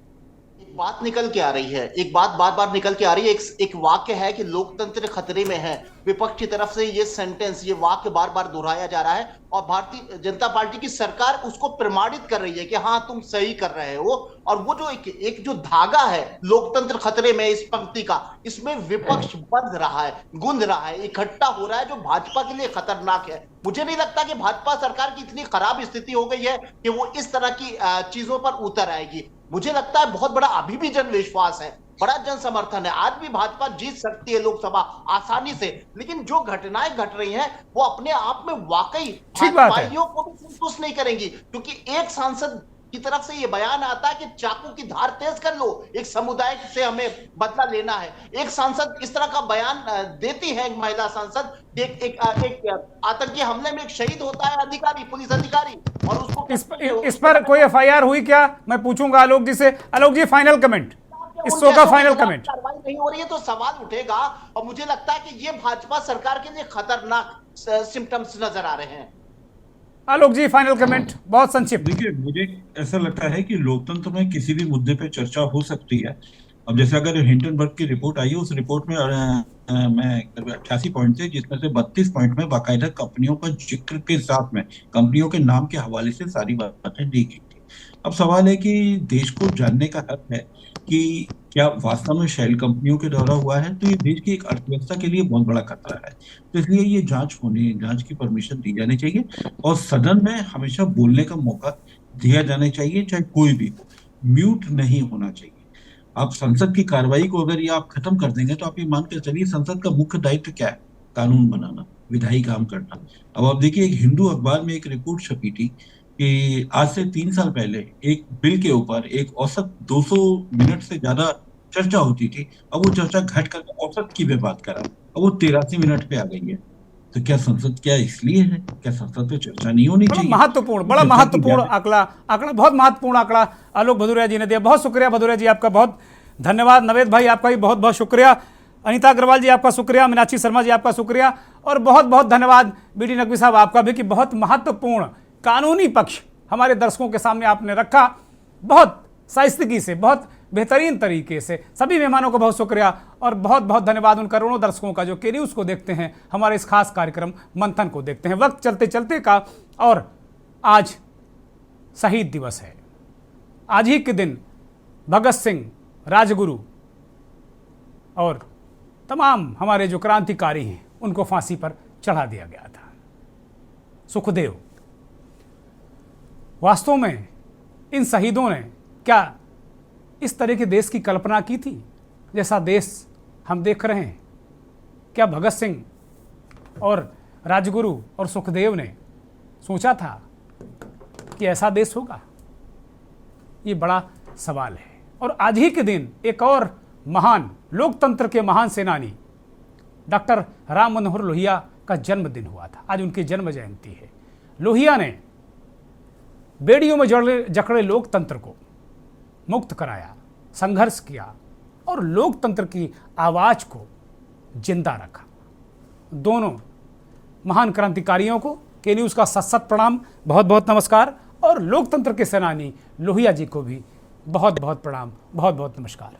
बात निकल के आ रही है, एक बात बार बार निकल के आ रही है। एक वाक्य है कि लोकतंत्र खतरे में है, विपक्ष की तरफ से ये सेंटेंस, ये वाक्य बार बार दोहराया जा रहा है और भारतीय जनता पार्टी की सरकार उसको प्रमाणित कर रही है कि हाँ तुम सही कर रहे हो। और वो जो एक जो धागा है लोकतंत्र खतरे में इस पंक्ति का, इसमें विपक्ष बंध रहा है, गुंद रहा है, इकट्ठा हो रहा है, जो भाजपा के लिए खतरनाक है। मुझे नहीं लगता कि भाजपा सरकार की इतनी खराब स्थिति हो गई है कि वो इस तरह की चीजों पर उतर आएगी। मुझे लगता है बहुत बड़ा अभी भी जन विश्वास है, बड़ा जन समर्थन है, आज भी भाजपा जीत सकती है लोकसभा आसानी से। लेकिन जो घटनाएं घट रही हैं वो अपने आप में वाकई भाजपाइयों को भी संतुष्ट नहीं करेंगी, क्योंकि एक सांसद की तरफ से ये बयान आता है कि चाकू की धार तेज कर लो, एक समुदाय से हमें बदला लेना है। एक सांसद इस तरह का बयान देती है, एक महिला सांसद, एक आतंकी हमले में एक शहीद होता है अधिकारी, पुलिस अधिकारी, और उसको इस पर कोई एफआईआर हुई क्या, मैं पूछूंगा आलोक जी से। आलोक जी फाइनल कमेंट, इस शो का फाइनल कमेंट। कार्रवाई नहीं हो रही है तो सवाल उठेगा, और मुझे लगता है कि ये भाजपा सरकार के लिए खतरनाक सिम्टम्स नजर आ रहे हैं। आलोक जी फाइनल कमेंट, बहुत संक्षिप्त। देखिए, मुझे ऐसा लगता है कि लोकतंत्र में किसी भी मुद्दे पे चर्चा हो सकती है। अब जैसे अगर हिंडनबर्ग की रिपोर्ट आई है, उस रिपोर्ट में मैं 88 पॉइंट थे, जिसमें से 32 पॉइंट में बाकायदा कंपनियों का जिक्र के साथ में कंपनियों के नाम के हवाले से सारी बातें दी गई थी। अब सवाल है कि देश को जानने का हक है कि क्या वास्तव में शेल कंपनियों के द्वारा हुआ है, तो ये देश की एक अर्थव्यवस्था के लिए बहुत बड़ा खतरा है। तो इसलिए ये जांच की परमिशन दी जानी चाहिए और सदन में हमेशा बोलने का मौका दिया जाना चाहिए, चाहे कोई भी हो, म्यूट नहीं होना चाहिए। आप संसद की कार्रवाई को अगर ये आप खत्म कर देंगे तो आप ये मान कर चलिए संसद का मुख्य दायित्व क्या है, कानून बनाना, विधायी काम करना। अब आप देखिए, एक हिंदू अखबार में एक रिपोर्ट छपी थी कि आज से 3 साल पहले एक बिल के ऊपर एक औसत 200 मिनट से ज्यादा चर्चा होती थी, अब वो चर्चा घट कर औसत की भी बात करा, अब वो 83 मिनट पे आ गई है। तो क्या संसद क्या इसलिए है, क्या संसद पे चर्चा नहीं होनी चाहिए? बड़ा महत्वपूर्ण आंकड़ा बहुत महत्वपूर्ण आंकड़ा आलोक भदौरिया जी ने दिया। बहुत शुक्रिया भदौरिया जी, आपका बहुत धन्यवाद। नवेद भाई आपका भी बहुत बहुत शुक्रिया। अनीता अग्रवाल जी आपका शुक्रिया। मीनाक्षी शर्मा जी आपका शुक्रिया। और बहुत बहुत धन्यवाद बीडी नकवी साहब आपका भी, कि बहुत महत्वपूर्ण कानूनी पक्ष हमारे दर्शकों के सामने आपने रखा, बहुत साहित्यिकी से, बहुत बेहतरीन तरीके से। सभी मेहमानों को बहुत शुक्रिया और बहुत बहुत धन्यवाद उन करोड़ों दर्शकों का जो के न्यूज़ को देखते हैं, हमारे इस खास कार्यक्रम मंथन को देखते हैं। वक्त चलते चलते का, और आज शहीद दिवस है। आज ही के दिन भगत सिंह, राजगुरु और तमाम हमारे जो क्रांतिकारी हैं उनको फांसी पर चढ़ा दिया गया था। सुखदेव, वास्तव में इन शहीदों ने क्या इस तरह के देश की कल्पना की थी जैसा देश हम देख रहे हैं? क्या भगत सिंह और राजगुरु और सुखदेव ने सोचा था कि ऐसा देश होगा? ये बड़ा सवाल है। और आज ही के दिन एक और महान लोकतंत्र के महान सेनानी डॉक्टर राम मनोहर लोहिया का जन्मदिन हुआ था। आज उनकी जन्म जयंती है। लोहिया ने बेड़ियों में जकड़े लोकतंत्र को मुक्त कराया, संघर्ष किया और लोकतंत्र की आवाज को जिंदा रखा। दोनों महान क्रांतिकारियों को के न्यूज़ का सत प्रणाम, बहुत बहुत नमस्कार। और लोकतंत्र के सेनानी लोहिया जी को भी बहुत बहुत प्रणाम, बहुत बहुत नमस्कार।